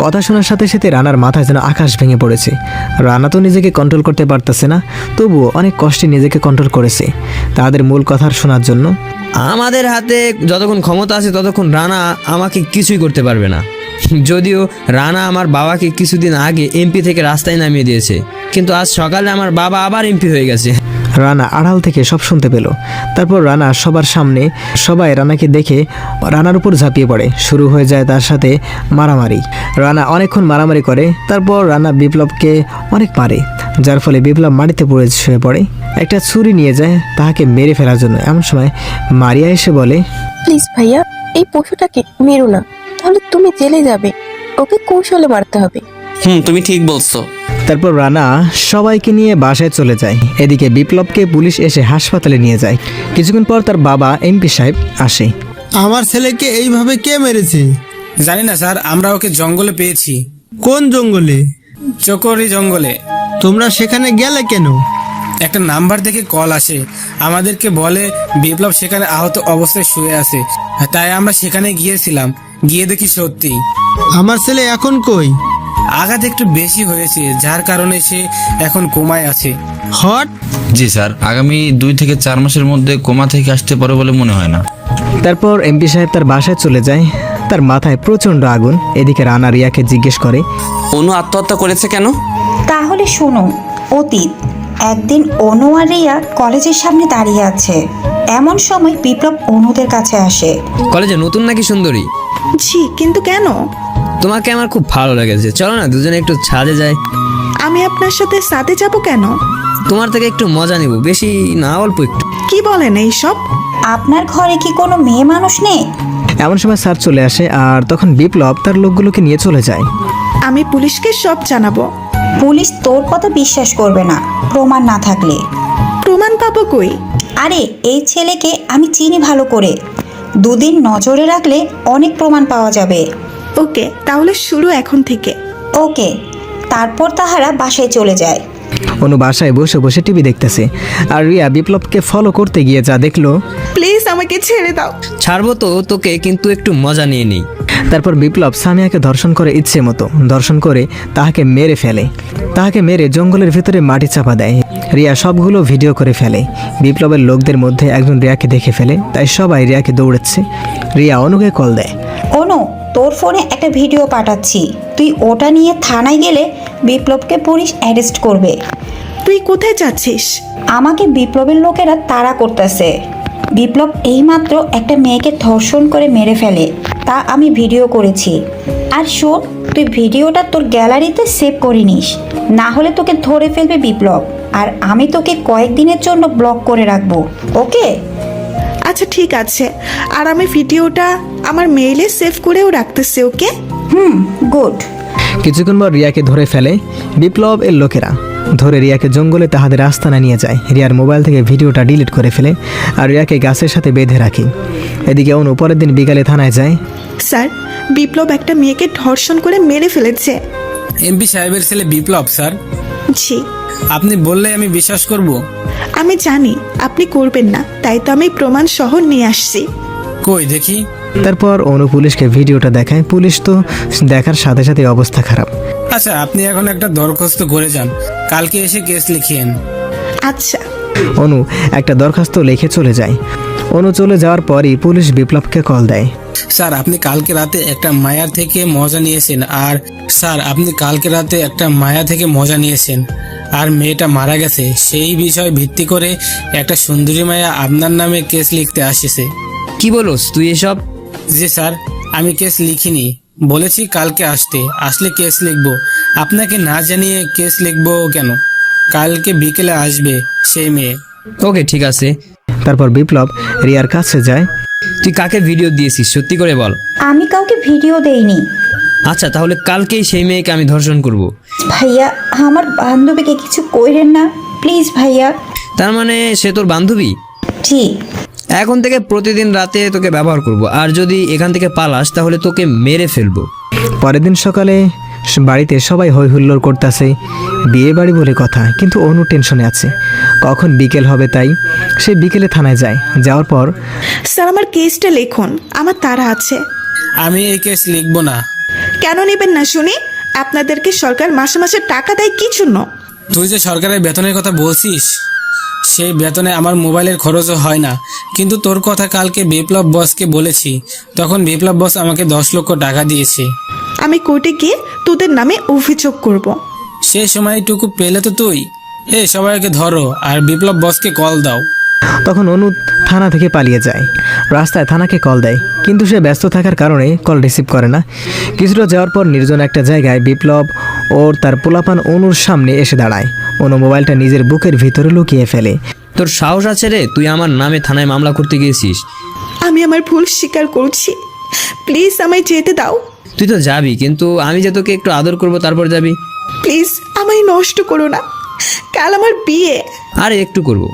কথা শোনার সাথে সাথে রানার মাথায় যেন আকাশ ভেঙে পড়েছে। রানা তো নিজেকে কন্ট্রোল করতে পারতেছে না, তবুও অনেক কষ্টে নিজেকে কন্ট্রোল করেছে তাদের মূল কথা শোনার জন্য।
আমাদের হাতে যতক্ষণ ক্ষমতা আছে ততক্ষণ রানা আমাকে কিছুই করতে পারবে না। যদিও রানা আমার বাবাকে কিছুদিন আগে এমপি থেকে রাস্তায় নামিয়ে দিয়েছে, কিন্তু আজ সকালে আমার বাবা আবার এমপি হয়ে গেছে।
রানা আড়াল থেকে সব শুনতে পেল। তারপর রানা সবার সামনে সবাই রানাকে দেখে রানার উপর ঝাঁপিয়ে পড়ে। শুরু হয়ে যায় তার সাথে মারামারি। রানা অনেকক্ষণ মারামারি করে। তারপর রানা বিপ্লবকে অনেক মারে, যার ফলে বিপ্লব মাটিতে পড়ে শুয়ে পড়ে। একটা ছুরি নিয়ে যায় তাহাকে মেরে ফেলার জন্য। এমন সময় মারিয়া এসে বলে,
প্লিজ ভাইয়া, এই পশুটাকে মেরো না, তাহলে তুমি জেলে যাবে। ওকে কৌশলে মারতে হবে।
তুমি ঠিক বলছো।
তারপর রানা সবাইকে নিয়ে বাসায় চলে যায়। এদিকে বিপ্লবকে পুলিশ এসে হাসপাতালে নিয়ে যায়। কিছুক্ষণ পর তার বাবা এমপি সাহেব আসে।
আমার ছেলেকে এইভাবে কে মেরেছে?
জানি না স্যার, আমরা ওকে জঙ্গলে পেয়েছি।
কোন জঙ্গলে?
চকরি জঙ্গলে।
তোমরা সেখানে গেলে কেন?
একটা নাম্বার থেকে কল আসে, আমাদেরকে বলে বিপ্লব সেখানে আহত অবস্থায় শুয়ে আছে। তাই আমরা সেখানে গিয়েছিলাম। গিয়ে দেখি সত্যি।
আমার ছেলে এখন কই?
আঘাত একটু বেশি হয়েছে, যার কারণে সে এখন কোমায় আছে।
হট।
জি স্যার, আগামী 2 থেকে 4 মাসের মধ্যে কোমা থেকে আসতে পারে বলে মনে হয় না।
তারপর এমপি সাহেব তার বাসায় চলে যায়। তার মাথায় প্রচণ্ড আগুন। এদিকে রানা রিয়াকে জিজ্ঞেস করে,
অনু আত্মহত্যা করেছে কেন?
তাহলে শোনো, অতীত। একদিন অনু আর রিয়া কলেজের সামনে দাঁড়িয়ে আছে। এমন সময় বিপ্লব অনুদের কাছে আসে।
কলেজে নতুন নাকি সুন্দরী?
জি, কিন্তু কেন?
তোমাকে আমার খুব ভালো লেগেছে, চলো না দুজনে একটু ছাদে যাই।
আমি আপনার সাথে সাথে যাব কেন?
তোমার থেকে একটু মজা নিব, বেশি না অল্প একটু।
কি বলেন এইসব?
আপনার ঘরে কি কোনো মেয়ে মানুষ নেই?
এমন সময় স্যার চলে আসে আর তখন বিপ্লব তার লোকগুলোকে নিয়ে চলে যায়।
আমি পুলিশকে সব জানাবো।
পুলিশ তোর কথা বিশ্বাস করবে না প্রমাণ না থাকলে।
প্রমাণ পাবো কই?
আরে এই ছেলেকে আমি চিনি ভালো করে। 2 দিন নজরে রাখলে অনেক প্রমাণ পাওয়া যাবে।
ওকে, তাহলে শুরু এখন থেকে।
ওকে। তারপর তাহারা বাসায় চলে যায়।
অনু বাসায় বসে বসে টিভি দেখতেছে আর রিয়া বিপ্লবকে ফলো করতে গিয়ে যা দেখলো।
প্লিজ আমাকে ছেড়ে দাও।
ছাড়বো তো তোকে, কিন্তু একটু মজা নিয়ে নিই।
তারপর বিপ্লব সামিয়াকে ধর্ষণ করে ইচ্ছে মতো। ধর্ষণ করে তাহাকে মেরে ফেলে। তাহাকে মেরে জঙ্গলের ভিতরে মাটি চাপা দেয়। রিয়া সবগুলো ভিডিও করে ফেলে। বিপ্লবের লোকদের মধ্যে একজন রিয়াকে দেখে ফেলে, তাই সবাই রিয়াকে দৌড়াচ্ছে। রিয়া অনুকে কল দেয়।
অনু, তোর ফোনে একটা ভিডিও পাঠাচ্ছি, তুই ওটা নিয়ে থানায় গেলে বিপ্লবকে পুলিশ অ্যারেস্ট করবে।
তুই কোথায় যাচ্ছিস?
আমাকে বিপ্লবের লোকেরা তাড়া করতেছে। বিপ্লব এইমাত্র একটা মেয়েকে ধর্ষণ করে মেরে ফেলে, তা আমি ভিডিও করেছি। আর শোন, তুই ভিডিওটা তোর গ্যালারিতে সেভ করে নিস, না হলে তোকে ধরে ফেলবে বিপ্লব। আর আমি তোকে কয়েকদিনের জন্য ব্লক করে রাখবো, ওকে?
আচ্ছা ঠিক আছে, আর আমি ভিডিওটা আমার মেইলে সেভ করেও রাখতেছি, ওকে?
গুড।
কিছুক্ষণ পর রিয়াকে ধরে ফেলে বিপ্লব এর লোকেরা। ধরে রিয়াকে জঙ্গলে তাহাদের আস্তানা নিয়ে যায়। রিয়ার মোবাইল থেকে ভিডিওটা ডিলিট করে ফেলে আর রিয়াকে গাছের সাথে বেঁধে রাখে। এদিকে অনু পরের দিন বিকালে থানায় যায়।
স্যার, বিপ্লব একটা মেয়েকে ধর্ষণ করে মেরে ফেলেছে।
এমপি সাহেবের ছেলে বিপ্লব স্যার?
জি।
আপনি বললে আমি বিশ্বাস করব?
আমি জানি আপনি করবেন না, তাই তো আমি প্রমাণ সহ নিয়ে আসছি।
কই দেখি।
তারপর অনু পুলিশকে ভিডিওটা দেখায়। পুলিশ তো দেখার সাথে সাথে অবস্থা খারাপ।
আচ্ছা, আপনি এখন একটা দরখাস্ত করে যান, কালকে এসে কেস লিখিয়েন।
আচ্ছা।
অনু একটা দরখাস্ত লিখে চলে যায়। অনু চলে যাওয়ার পরই পুলিশ বিপ্লবকে কল দেয়।
স্যার আপনি কালকে রাতে একটা মায়া থেকে মজা নিয়েছেন আর মেয়েটা মারা গেছে, সেই বিষয় ভিত্তি করে একটা সুন্দরী মায়া আপনার নামে কেস লিখতে আসছে।
কি বলোস তুই এসব?
জি স্যার, আমি কেস লিখিনি, বলেছি কালকে আসলে কেস লিখবো। আপনাকে না জানিয়ে কেস লিখবো কেন? কালকে বিকেলে আসবে সেই মেয়ে।
ওকে ঠিক আছে।
তারপর বিপ্লব রিয়ার কাছে যায়।
তুই কাকে ভিডিও দিয়েছিস সত্যি করে বল।
আমি কাউকে ভিডিও দেইনি।
আচ্ছা তাহলে কালকেই সেই মেয়েকে আমি ধর্ষণ করব।
ভাইয়া আমার বান্ধবীকে কিছু কইরেন না প্লিজ ভাইয়া।
তার মানে সে তোর বান্ধবী?
ঠিক।
এখন থেকে প্রতিদিন রাতে তোকে ব্যবহার করব, আর যদি এখান থেকে পালাস তাহলে তোকে মেরে ফেলবো।
পরের দিন সকালে বাড়িতে সবাই হই হুল্লোড় করতেছে, বিয়ে বাড়ি বলে কথা, কিন্তু অনু টেনশনে আছে কখন বিকেল হবে। তাই সে বিকেলে থানায় যায়। যাওয়ার পর,
স্যার আমার কেসটা লিখুন, আমার তারা আছে।
আমি এই কেস লিখবো না।
কেন নেবেন না শুনি? আপনাদেরকে সরকার মাসে মাসে টাকা দেয় কি জন্য?
তুই যে সরকারের বেতনের কথা বলছিস, সেই বেতনে আমার মোবাইলের খরচও হয় না। কিন্তু তোর কথা কালকে বিপ্লব বসকে বলেছি, তখন বিপ্লব বস আমাকে 10 লক্ষ টাকা দিয়েছে।
আমি কোর্টে গিয়ে তোদের নামে অভিযোগ করব।
সে সময়টুকু পেলে তো তুই সবাইকে ধরো আর বিপ্লব বসকে কল দাও।
তখন অনু থানা থেকে পালিয়ে যায়। রাস্তায় থানাকে কল দেয়, কিন্তু সে ব্যস্ত থাকার কারণে কল রিসিভ করে না। কিছুটা যাওয়ার পর নির্জন একটা জায়গায় বিপ্লব ওর তার পোলাপান অনুর সামনে এসে দাঁড়ায়। অনু মোবাইলটা নিজের বুকের ভিতরে লুকিয়ে ফেলে।
তোর সাহস আছে রে, তুই আমার নামে থানায় মামলা করতে গিয়েছিস?
আমি আমার ভুল স্বীকার করছি, প্লিজ আমায় যেতে দাও।
তুই তো যাবি, কিন্তু আমি যে তোকে একটু আদর করব তারপর যাবি।
প্লিজ আমায় নষ্ট করো না, কাল আমার বিয়ে।
আরে একটু করব।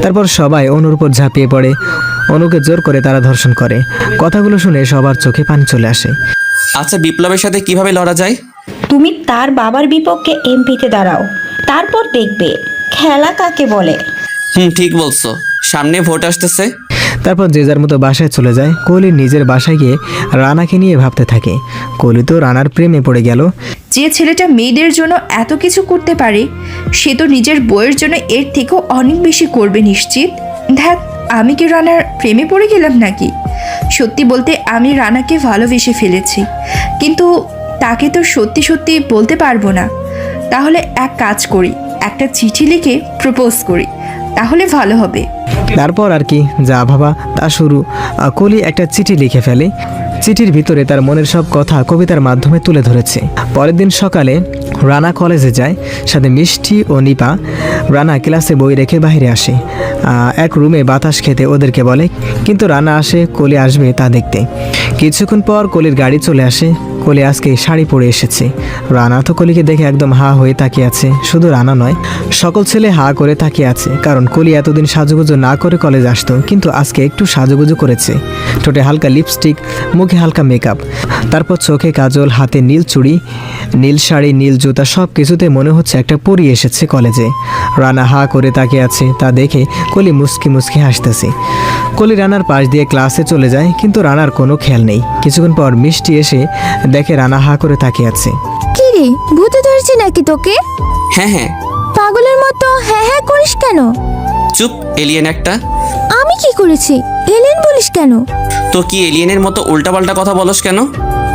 তারপর সবাই অনুর উপর ঝাঁপিয়ে পড়ে। অনুকে জোর করে তারা ধর্ষণ করে। কথাগুলো শুনে সবার চোখে পানি চলে আসে।
আচ্ছা বিপ্লবের সাথে কিভাবে লড়া যায়?
তুমি তার বাবার বিপক্ষে এমপিতে দাঁড়াও, তারপর দেখবে খেলা কাকে বলে।
ঠিক বলছো, সামনে ভোট আসতেছে।
তারপর যে যার মতো বাসায় চলে যায়। কোহলি নিজের বাসায় গিয়ে রানাকে নিয়ে ভাবতে থাকে। কোহলি তো রানার প্রেমে পড়ে গেল।
যে ছেলেটা মেয়েদের জন্য এত কিছু করতে পারে, সে তো নিজের বউয়ের জন্য এর থেকেও অনেক বেশি করবে নিশ্চিত। দেখ, আমি কি রানার প্রেমে পড়ে গেলাম নাকি? সত্যি বলতে আমি রানাকে ভালোবেসে ফেলেছি, কিন্তু তাকে তো সত্যি সত্যি বলতে পারবো না। তাহলে এক কাজ করি, একটা চিঠি লিখে প্রপোজ করি, তাহলে ভালো হবে।
তারপর আর কি, যা ভাবা তা শুরু। কোহলি একটা চিঠি লিখে ফেলে। চিঠির ভিতরে তার মনের সব কথা কবিতার মাধ্যমে তুলে ধরেছে। পরের দিন সকালে রানা কলেজে যায়, সাথে মিষ্টি ও নিপা। রানা ক্লাসে বই রেখে বাইরে আসে, এক রুমে বাতাস খেতে ওদেরকে বলে, কিন্তু রানা আসে কোহলি আসবে তা দেখতে। কিছুক্ষণ পর কোহলির গাড়ি চলে আসে। কোহলি আজকে শাড়ি পরে এসেছে। রানা তো কোহলিকে দেখে একদম হা হয়ে তাকিয়ে আছে। শুধু রানা নয়, সকল ছেলে হা করে তাকিয়ে আছে, কারণ কোহলি এতদিন সাজুগুজু না করে কলেজ আসতো, কিন্তু আজকে একটু সাজুগুজু করেছে। ঠোঁটে হালকা লিপস্টিক, মুখে হালকা মেকআপ, তারপর চোখে কাজল, হাতে নীল চুড়ি, নীল শাড়ি, নীল জুতা, সব কিছুতে মনে হচ্ছে একটা পরী এসেছে কলেজে। রানা হা করে তাকিয়ে আছে, তা দেখে কোহলি মুস্কি মুস্কি হাসতেছে। কোহলি রানার পাশ দিয়ে ক্লাসে চলে যায়, কিন্তু রানার কোনো খেয়াল নেই। কিছুক্ষণ পর মিষ্টি এসে দেখে রানা হা করে তাকিয়ে আছে।
কি রে, ভূতে ধরছে নাকি তোকে?
হ্যাঁ হ্যাঁ।
পাগলের মতো হ্যাঁ হ্যাঁ করিস কেন?
চুপ, এলিয়েন একটা।
আমি কি করেছি? এলেন বলিস কেন?
তো কি এলিয়েনের মতো উল্টাপাল্টা কথা বলস কেন?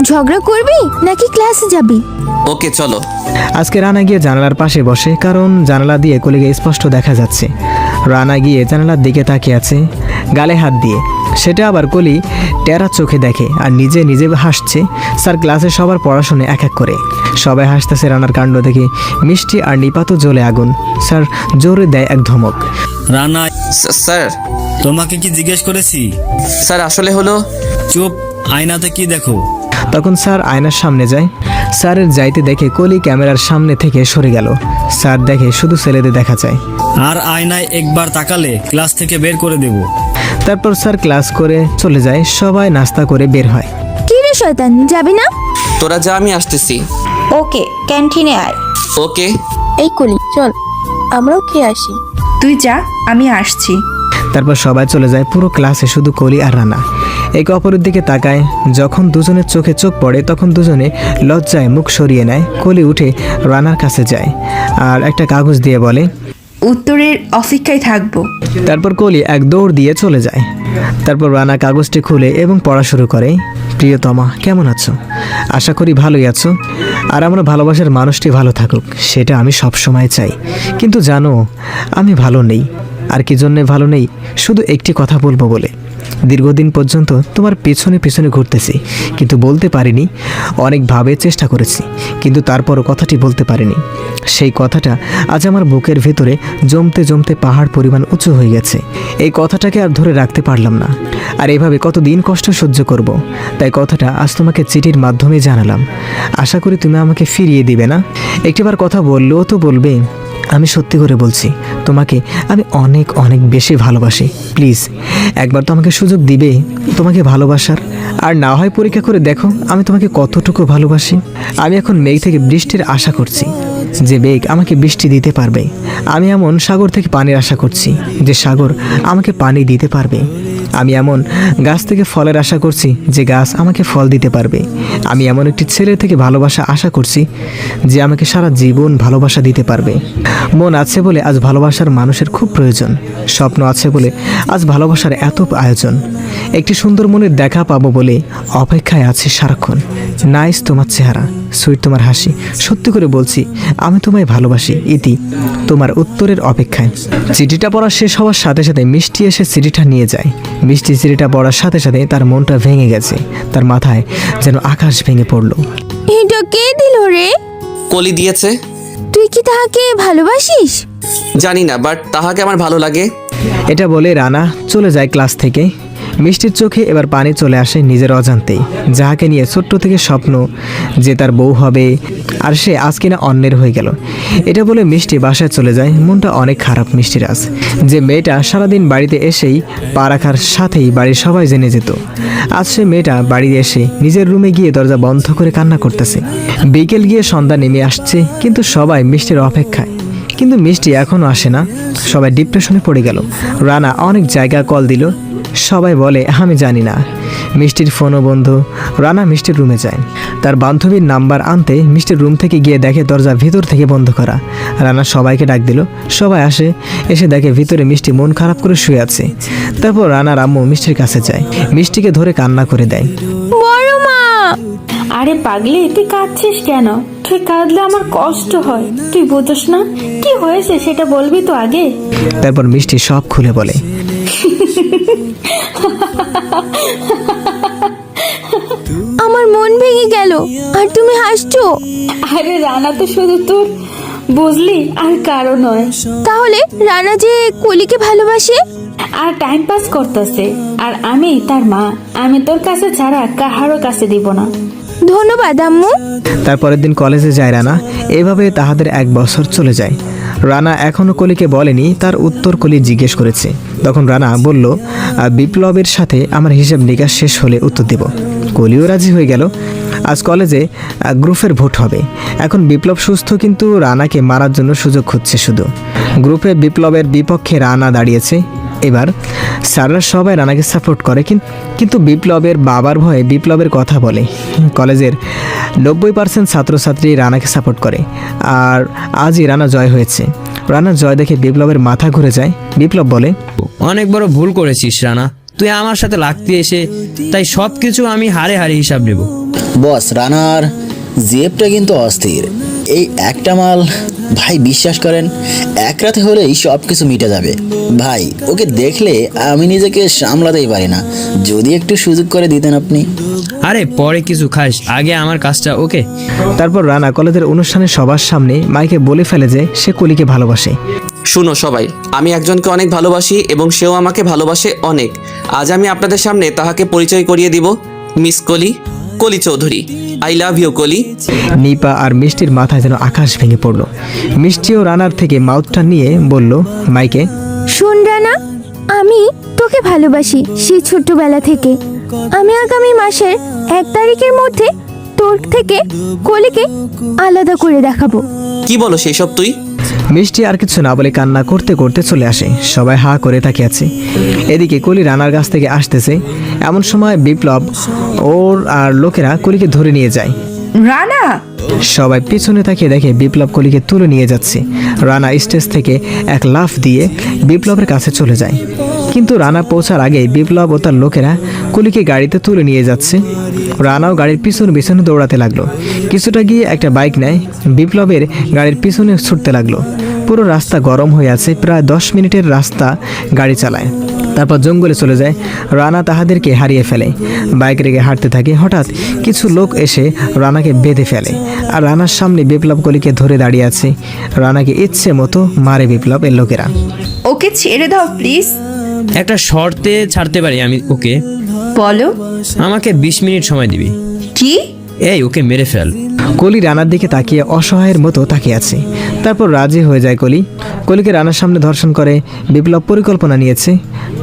ঝগড়া করবি নাকি ক্লাসে যাবি?
ওকে চলো।
আজকে রানা গিয়ে জানালার পাশে বসে, কারণ জানালা দিয়ে কোহলিকে স্পষ্ট দেখা যাচ্ছে। রানা গিয়ে জানালার দিকে তাকিয়ে আছে, গালে হাত দিয়ে। সেটা আবার কোহলি টেরা চোখে দেখে আর নিজে নিজে হাসছে। স্যার ক্লাসে সবার পড়াশোনা এক এক করে সবাই হাসতেছে রানার কাণ্ড দেখে। মিষ্টি আর নিপা তো জ্বলে আগুন। স্যার জোরে দেয় এক ধমক।
রানা,
স্যার
তোমাকে কি জিজ্ঞেস করেছি?
স্যার আসলে হলো।
চুপ, আয়নাতে কি দেখো?
তখন স্যার আয়নার সামনে যায়। স্যারের যাইতে দেখে কোহলি ক্যামেরার সামনে থেকে সরে গেল। স্যার দেখে শুধু ছেলেদের দেখা যায়।
আর আয়নায় একবার তাকালে ক্লাস থেকে বের করে দেব।
তারপর স্যার ক্লাস করে চলে যায়। সবাই নাস্তা করে বের হয়।
কি রে শয়তান, যাবি না?
তোরা যা, আমি আসতেছি।
ওকে, ক্যান্টিনে আয়।
ওকে।
এই কলি, চল আমরাও খেয়ে আসি।
তুই যা, আমি আসছি।
তারপর সবাই চলে যায়। পুরো ক্লাসে শুধু কোহলি আর রানা একে অপরের দিকে তাকায়। যখন দুজনের চোখে চোখ পড়ে, তখন দুজনে লজ্জায় মুখ সরিয়ে নেয়। কোহলি উঠে রানার কাছে যায় আর একটা কাগজ দিয়ে বলে,
উত্তরের অপেক্ষায় থাকবো।
তারপর কলি এক দৌড় দিয়ে চলে যায়। তারপর রানা কাগজটি খুলে এবং পড়া শুরু করে। প্রিয়তমা, কেমন আছো? আশা করি ভালোই আছো। আর আমার ভালোবাসার মানুষটি ভালো থাকুক, সেটা আমি সব সময় চাই। কিন্তু জানো, আমি ভালো নেই। আর কি জন্যে ভালো নেই? শুধু একটি কথা বলবো বলে। দীর্ঘদিন পর্যন্ত তোমার পেছনে পেছনে ঘুরতেছি, কিন্তু বলতে পারিনি। অনেকভাবে চেষ্টা করেছি, কিন্তু তারপরও কথাটি বলতে পারিনি। সেই কথাটা আজ আমার বুকের ভেতরে জমতে জমতে পাহাড় পরিমাণ উঁচু হয়ে গেছে। এই কথাটাকে আর ধরে রাখতে পারলাম না। আর এভাবে কতদিন কষ্ট সহ্য করব। তাই কথাটা আজ তোমাকে চিঠির মাধ্যমে জানালাম। আশা করি তুমি আমাকে ফিরিয়ে দিবে না। একটিবার কথা বললেও তো বলবে। আমি সত্যি করে বলছি, তোমাকে আমি অনেক অনেক বেশি ভালোবাসি। প্লিজ একবার তো আমাকে সুযোগ দিবে তোমাকে ভালোবাসার। আর না হয় পরীক্ষা করে দেখো আমি তোমাকে কতটুকু ভালোবাসি। আমি এখন মেঘ থেকে বৃষ্টির আশা করছি, যে মেঘ আমাকে বৃষ্টি দিতে পারবে। আমি এমন সাগর থেকে পানির আশা করছি, যে সাগর আমাকে পানি দিতে পারবে। আমি এমন গাছ থেকে ফলের আশা করছি, যে গাছ আমাকে ফল দিতে পারবে। আমি এমন একটি ছেলে থেকে ভালোবাসা আশা করছি, যে আমাকে সারা জীবন ভালোবাসা দিতে পারবে। মন আছে বলে আজ ভালোবাসার মানুষের খুব প্রয়োজন। স্বপ্ন আছে বলে আজ ভালোবাসার এত আয়োজন। একটি সুন্দর মনের দেখা পাবো বলে অপেক্ষায় আছে সারাক্ষণ। নাইস তোমার চেহারা, সুইট তোমার হাসি। সত্যি করে বলছি, আমি তোমায় ভালোবাসি। ইতি, তোমার উত্তরের অপেক্ষায়। চিঠিটা পড়া শেষ হওয়ার সাথে সাথে মিষ্টি এসে চিঠিটা নিয়ে যায়। মিষ্টি চিঠিটা পড়ার সাথে সাথে তার মনটা ভেঙে গেছে। তার মাথায় যেন আকাশ ভেঙে পড়ল।
এটা কে দিল রে?
কলি দিয়েছে।
তুই কি তাহাকে ভালোবাসিস?
জানি না, বাট তাহাকে আমার ভালো লাগে।
এটা বলে রানা চলে যায় ক্লাস থেকে। মিষ্টির চোখে এবার পানি চলে আসে নিজের অজান্তেই। যাহাকে নিয়ে ছোট্ট থেকে স্বপ্ন যে তার বউ হবে, আর সে আজ কিনা অন্যের হয়ে গেল। এটা বলে মিষ্টি বাসায় চলে যায়। মনটা অনেক খারাপ মিষ্টির আজ। যে মেয়েটা সারাদিন বাড়িতে এসেই পা রাখার সাথেই বাড়ির সবাই জেনে যেত, আজ সে মেয়েটা বাড়ি এসে নিজের রুমে গিয়ে দরজা বন্ধ করে কান্না করতেছে। বিকেল গিয়ে সন্ধ্যা নেমে আসছে, কিন্তু সবাই মিষ্টির অপেক্ষায়। কিন্তু মিষ্টি এখনও আসে না। সবাই ডিপ্রেশনে পড়ে গেল। রানা অনেক জায়গা কল দিল, সবাই বলে আমি জানি না। মিষ্টির ফোনও বন্ধ। রানা মিষ্টির রুমে যায়। তার বান্ধবীর নাম্বার আনতে মিষ্টির রুম থেকে গিয়ে দেখে দরজা ভিতর থেকে বন্ধ করা। রানা সবাইকে ডাক দিল। সবাই আসে, এসে দেখে ভিতরে মিষ্টি মন খারাপ করে শুয়ে আছে। তারপর রানার আম্মু মিষ্টির কাছে যায়, মিষ্টিকে ধরে কান্না করে দেয়।
বড় মা!
আরে পাগলি, তুই কাঁদছিস কেন? তুই কাঁদলে আমার কষ্ট হয়, তুই বুঝোস না? কি হয়েছে সেটা বলবি তো আগে।
তারপর মিষ্টি সব খুলে বলে।
আমার মন ভেঙে গেল, আর তুমি হাসছো।
আরে রানা তো শুধু তোর, বুঝলি, আর কারো নয়।
তাহলে রানা যে কলিকে ভালোবাসে
আর টাইম পাস করতেছে, আর আমি তার মা। আমি তোর কাছে ছাড়া কাহারও কাছে দিব না।
ধন্যবাদ আম্মু।
তারপরের দিন কলেজে যায় রানা। এভাবে তাহাদের 1 বছর চলে যায়। রানা এখনও কলিকে বলেনি, তার উত্তর কলি জিজ্ঞেস করেছে। তখন রানা বলল, বিপ্লবের সাথে আমার হিসাব নিকাশ শেষ হলে উত্তর দেব। কলিও রাজি হয়ে গেল। আজ কলেজে গ্রুপের ভোট হবে। এখন বিপ্লব সুস্থ, কিন্তু রানাকে মারার জন্য সুযোগ খুঁজছে শুধু। গ্রুপে বিপ্লবের বিপক্ষে রানা দাঁড়িয়েছে। এবার স্যাররা সবাই রানাকে সাপোর্ট করে, কিন্তু বিপ্লবের বাবার ভয়ে বিপ্লবের কথা বলে। কলেজের 90% ছাত্রছাত্রী রানাকে সাপোর্ট করে। আর আজই রানা জয় হয়েছে। রানার জয় দেখে বিপ্লবের মাথা ঘুরে যায়। বিপ্লব বলে,
অনেক বড় ভুল করেছিস রানা, তুই আমার সাথে লাগতে এসে। তাই সব কিছু আমি হারে হারে হিসাব নেব।
বস, রানার জেবটা কিন্তু অস্থির। এই একটা মাল ভাই, বিশ্বাস করেন, এক রাতে হলেই সব কিছু মিটে যাবে ভাই। ওকে দেখলে আমি নিজেকে সামলাতেই পারি না। যদি একটু সুযোগ করে দিতেন আপনি।
আরে পরে কিছু খাস, আগে আমার কাজটা ওকে।
তারপর রানা কলেজের অনুষ্ঠানে সবার সামনে মাইকে বলে ফেলে যে সে কলিকে ভালোবাসে।
শুনো সবাই, আমি একজনকে অনেক ভালোবাসি এবং সেও আমাকে ভালোবাসে অনেক। আজ আমি আপনাদের সামনে তাহাকে পরিচয় করিয়ে দিব। মিস কলি, কলি চৌধুরী। আই লাভ ইউ কলি।
নিপা আর মিষ্টির মাথায় যেন আকাশ ভেঙে পড়ল। মিষ্টিও রানার থেকে মাউথটা নিয়ে বলল মাইকে,
শোন রানা, আমি তোকে ভালোবাসি সেই ছোট্টবেলা থেকে। আমি আগামী মাসের 1 তারিখের মধ্যে তোর থেকে কলিকে আলাদা করে দেখাবো।
কি বলো সেসব তুই?
মিষ্টি আর কিছু না বলে কান্না করতে করতে চলে আসে। সবাই হা করে তাকিয়ে আছে। এদিকে কলি রানার কাছ থেকে আসতেছে। এমন সময় বিপ্লব ওর আর লোকেরা কলিকে ধরে নিয়ে যায়।
রানা!
সবাই পিছনে তাকিয়ে দেখে বিপ্লব কলিকে তুলে নিয়ে যাচ্ছে। রানা স্টেজ থেকে এক লাফ দিয়ে বিপ্লবের কাছে চলে যায়, কিন্তু রানা পৌঁছার আগেই বিপ্লব ও তার লোকেরা কলিকে গাড়িতে তুলে নিয়ে যাচ্ছে। রানাও গাড়ির পিছনে পিছনে দৌড়াতে লাগলো। কিছুটা গিয়ে একটা বাইক নেয়, বিপ্লবের গাড়ির পিছনে ছুটতে লাগলো। পুরো রাস্তা গরম হয়ে আছে, প্রায় 10 মিনিটের রাস্তা গাড়ি চালায়। তারপর জঙ্গলে চলে যায়। রানা তাহাদেরকে হারিয়ে ফেলে, বাইক রেখে হাঁটতে থাকে। হঠাৎ কিছু লোক এসে রানাকে বেঁধে ফেলে, আর রানার সামনে বিপ্লব কলিকে ধরে দাঁড়িয়ে আছে। রানাকে ইচ্ছে মতো মারে বিপ্লবের লোকেরা।
ওকে ছেড়ে দাও প্লিজ।
একটা শর্তে ছাড়তে পারি আমি ওকে।
বলো।
আমাকে 20 মিনিট সময় দিবি।
কি?
এই ওকে মেরে ফেল।
কলি রানার দিকে তাকিয়ে অসহায়ের মতো তাকিয়ে আছে। তারপর রাজি হয়ে যায় কলি। কলিকে রানার সামনে ধর্ষণ করে। বিপ্লব পরিকল্পনা নিয়েছে।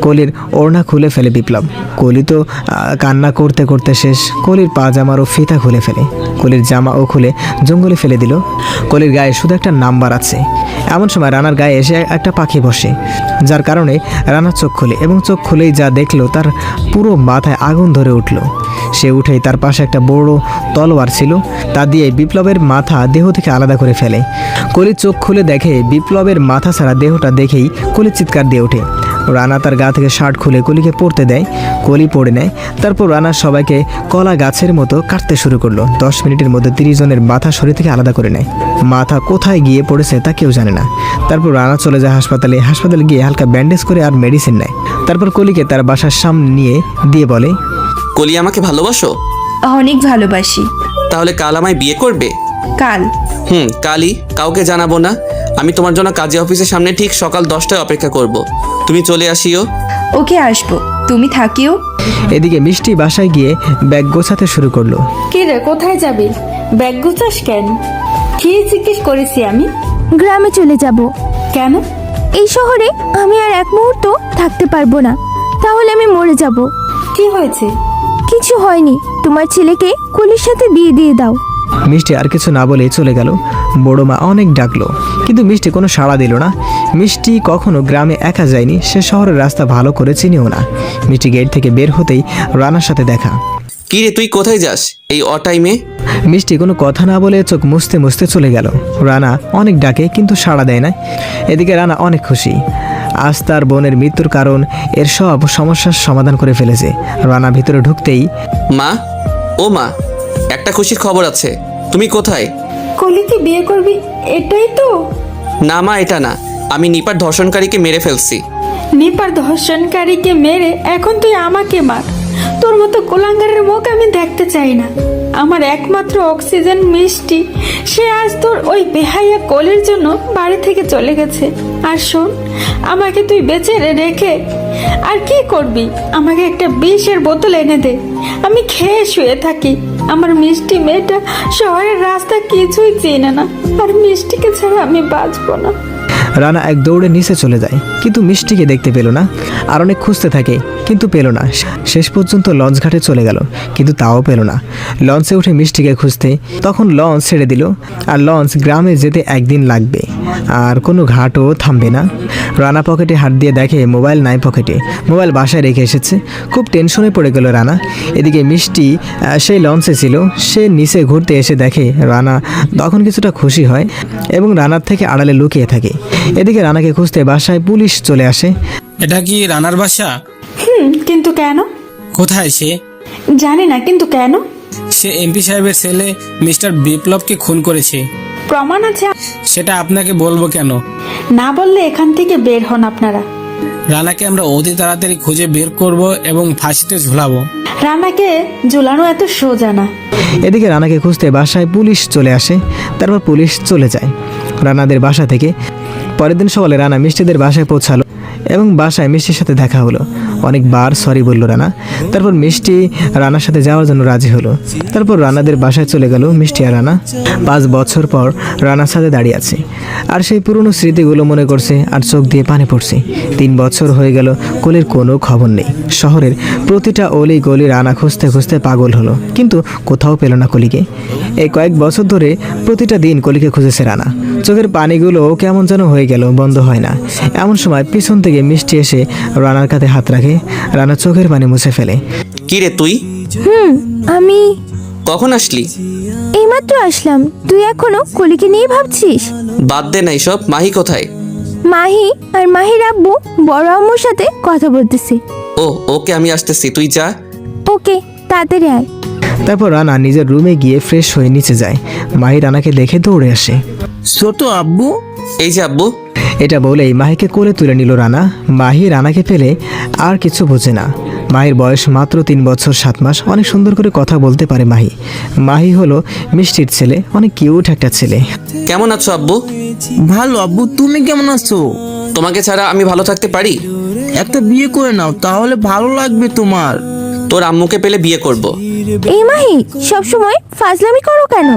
কলির ওড়না খুলে ফেলে বিপ্লব। কলি তো কান্না করতে করতে শেষ। কলির পাজামারও ফিতা খুলে ফেলে। কলির জামাও খুলে জঙ্গলে ফেলে দিল। কলির গায়ে শুধু একটা নাম্বার আছে। এমন সময় রানার গায়ে এসে একটা পাখি বসে, যার কারণে রানার চোখ খুলে, এবং চোখ খুলেই যা দেখলো তার পুরো মাথায় আগুন ধরে উঠল। সে উঠেই তার পাশে একটা বড় তলোয়ার ছিল, তা দিয়ে বিপ্লবের মাথা দেহ থেকে আলাদা করে ফেলে। কলি চোখ খুলে দেখে বিপ্লবের মাথা ছাড়া দেহটা দেখেই কলি চিৎকার দিয়ে ওঠে। রানা তার গা থেকে শার্ট খুলে কলিকে পরতে দেয়। কলি পরে নেয়। তারপর রানা সবাইকে কলা গাছের মতো কাটতে শুরু করলো। 10 মিনিটের মধ্যে 30 জনের মাথা শরীর থেকে আলাদা করে নেয়। মাথা কোথায় গিয়ে পড়েছে তা কেউ জানে না। তারপর রানা চলে যায় হাসপাতালে। হাসপাতালে গিয়ে হালকা ব্যান্ডেজ করে আর মেডিসিন নেয়। তারপর কলিকে তার বাসার সামনে নিয়ে দিয়ে বলে,
কলি আমাকে ভালোবাসো?
অনেক ভালোবাসি।
তাহলে কাল আমায় বিয়ে করবে?
কাল?
কালই। কাউকে জানাবো না। আমি তোমার জন্য কাজী অফিসের সামনে ঠিক সকাল 10টায় অপেক্ষা করব। তুমি চলে আসিও।
ওকে, আসবো। তুমি থাকিও।
এদিকে মিষ্টি বাসায় গিয়ে ব্যাগ গোছাতে শুরু করলো।
কি রে, কোথায় যাবি? ব্যাগ গুছাস কেন? কি জিজ্ঞেস করেছি আমি?
গ্রামে চলে যাব।
কেন?
এই শহরে আমি আর এক মুহূর্ত থাকতে পারবো না, তাহলে আমি মরে যাব।
কি হয়েছে?
কিছু হয়নি, তোমার ছেলেকে কলির সাথে বিয়ে দিয়ে দাও।
মিষ্টি আর কিছু না বলে চলে গেল। বড় মা অনেক ডাকলো, কিন্তু মিষ্টি কোনো সাড়া দিল না। মিষ্টি কখনো গ্রামে একা যায়নি, সে শহরের রাস্তা ভালো করে চিনিও না। মিষ্টি গেট থেকে বের হতেই রানার সাথে দেখা।
কি রে, তুই কোথায় যাস এই অটাইমে?
মিষ্টি কোনো কথা না বলে চোখ মুছতে মুছতে চলে গেল। রানা অনেক ডাকে, কিন্তু সাড়া দেয় না। এদিকে রানা অনেক খুশি। আজ তার বোনের মৃত্যুর কারণ এর সব সমস্যার সমাধান করে ফেলেছে। রানা ভিতরে ঢুকতেই,
মা, ও মা, একটা খুশির খবর আছে। তুমি কোথায়?
কলিকে বিয়ে করবি, এটাই তো?
না মা, এটা না। আমি নিপার ধর্ষণকারীকে মেরে ফেলছি।
নিপার ধর্ষণকারীকে মেরে এখন তুই আমাকে মার। তোর মতো কোলাঙ্গারের মুখ আমি দেখতে চাই না। আমার একমাত্র অক্সিজেন মিষ্টি, সে আজ তোর ওই বেহাইয়া কলির জন্য বাড়ি থেকে চলে গেছে। আর শোন, আমাকে তুই বেঁচে রেখে আর কি করবি? আমাকে একটা বিষের বোতল এনে দে, আমি খেয়ে শুয়ে থাকি। আমার মিষ্টি মেয়েটা শহরের রাস্তা কিছুই চেনে না, আর মিষ্টিকে ছাড়া আমি বাঁচবো না।
রানা এক দৌড়ে নিচে চলে যায়, কিন্তু মিষ্টিকে দেখতে পেল না। আর অনেক খুঁজতে থাকে, কিন্তু পেল না। শেষ পর্যন্ত লঞ্চ ঘাটে চলে গেল, কিন্তু তাও পেল না। লঞ্চে উঠে মিষ্টিকে খুঁজতে, তখন লঞ্চ ছেড়ে দিল। আর লঞ্চ গ্রামে যেতে একদিন লাগবে, আর কোনো ঘাটও থামবে না। রানা পকেটে হাত দিয়ে দেখে মোবাইল নাই পকেটে। মোবাইল বাসায় রেখে এসেছে। খুব টেনশনে পড়ে গেল রানা। এদিকে মিষ্টি সেই লঞ্চে ছিল। সে নিচে ঘুরতে এসে দেখে রানা, তখন কিছুটা খুশি হয় এবং রানার থেকে আড়ালে লুকিয়ে থাকে। এদিকে রানাকে খুঁজতে বাসায় পুলিশ চলে আসে।
এটা কি রানার বাসা?
কিন্তু কেন?
কোথায় সে?
জানি না, কিন্তু কেন?
সে এমপি সাহেবের ছেলে মিস্টার বিপ্লবকে খুন করেছে।
প্রমাণ আছে?
সেটা আপনাকে বলবো কেন?
না বললে এখান থেকে বের হন আপনারা।
রানাকে আমরা অতি তাড়াতাড়ি খুঁজে বের করব এবং ফাঁসিতে ঝুলাবো।
রানাকে ঝুলানো এত সোজা না।
এদিকে রানাকে খুঁজতে বাসায় পুলিশ চলে আসে। তারপর পুলিশ চলে যায় রানাদের বাসা থেকে। পরের দিন সকালে রানা মিষ্টিদের বাসায় পৌঁছালো এবং বাসায় মিষ্টির সাথে দেখা হলো। অনেকবার সরি বলল রানা। তারপর মিষ্টি রানার সাথে যাওয়ার জন্য রাজি হলো। তারপর রানাদের বাসায় চলে গেল মিষ্টি আর রানা। 5 বছর পর রানার সাথে দাঁড়িয়ে আছে, আর সেই পুরনো স্মৃতিগুলো মনে করছে, আর চোখ দিয়ে পানি পড়ছে। 3 বছর হয়ে গেল, কলির কোনো খবর নেই। শহরের প্রতিটা অলি গলি রানা খুঁজতে খুঁজতে পাগল হলো, কিন্তু কোথাও পেল না কলিকে। এই কয়েক বছর ধরে প্রতিটা দিন কলিকে খুঁজেছে রানা। চোখের পানিগুলো কেমন যেন হয়ে গেল, বন্ধ হয় না। এমন সময় পিছন থেকে মিষ্টি এসে রানার কাঁধে হাত রাখে। রানা চোখের পানি মুছে ফেলে।
কি রে তুই?
আমি।
কখন আসলি?
এই এইমাত্র আসলাম, তুই এখনো কলিকে নিয়ে ভাবছিস?
বাদ দে না এসব। মাহি কোথায়?
মাহি আর মাহির আব্বু বড় আম্মুর সাথে কথা বলতেছে।
ও ওকে, আমি আসতেছি, তুই যা।
ওকে, তাড়াতাড়ি আয়।
তারপর রানা নিজের রুমে গিয়ে ফ্রেশ হয়ে নিচে যায়। মাহি রানাকে দেখে দৌড়ে আসে।
ছোট আব্বু।
এই যে আব্বু।
এটা বলেই মাহিকে কোলে তুলে নিল রানা। মাহি রানাকে পেলে আর কিছু বোঝে না। মাহির বয়স মাত্র 3 বছর 7 মাস। অনেক সুন্দর করে কথা বলতে পারে মাহি। মাহি হলো মিষ্টির ছেলে, অনেক কিউট একটা ছেলে।
কেমন আছো আব্বু?
ভালো আব্বু, তুমি কেমন আছো?
তোমাকে ছাড়া আমি ভালো থাকতে পারি?
একটা বিয়ে করে নাও, তাহলে ভালো লাগবে তোমার।
তোর আম্মুকে পেলে বিয়ে করব।
এই মাহি, সবসময় ফাজলামি করো কেন?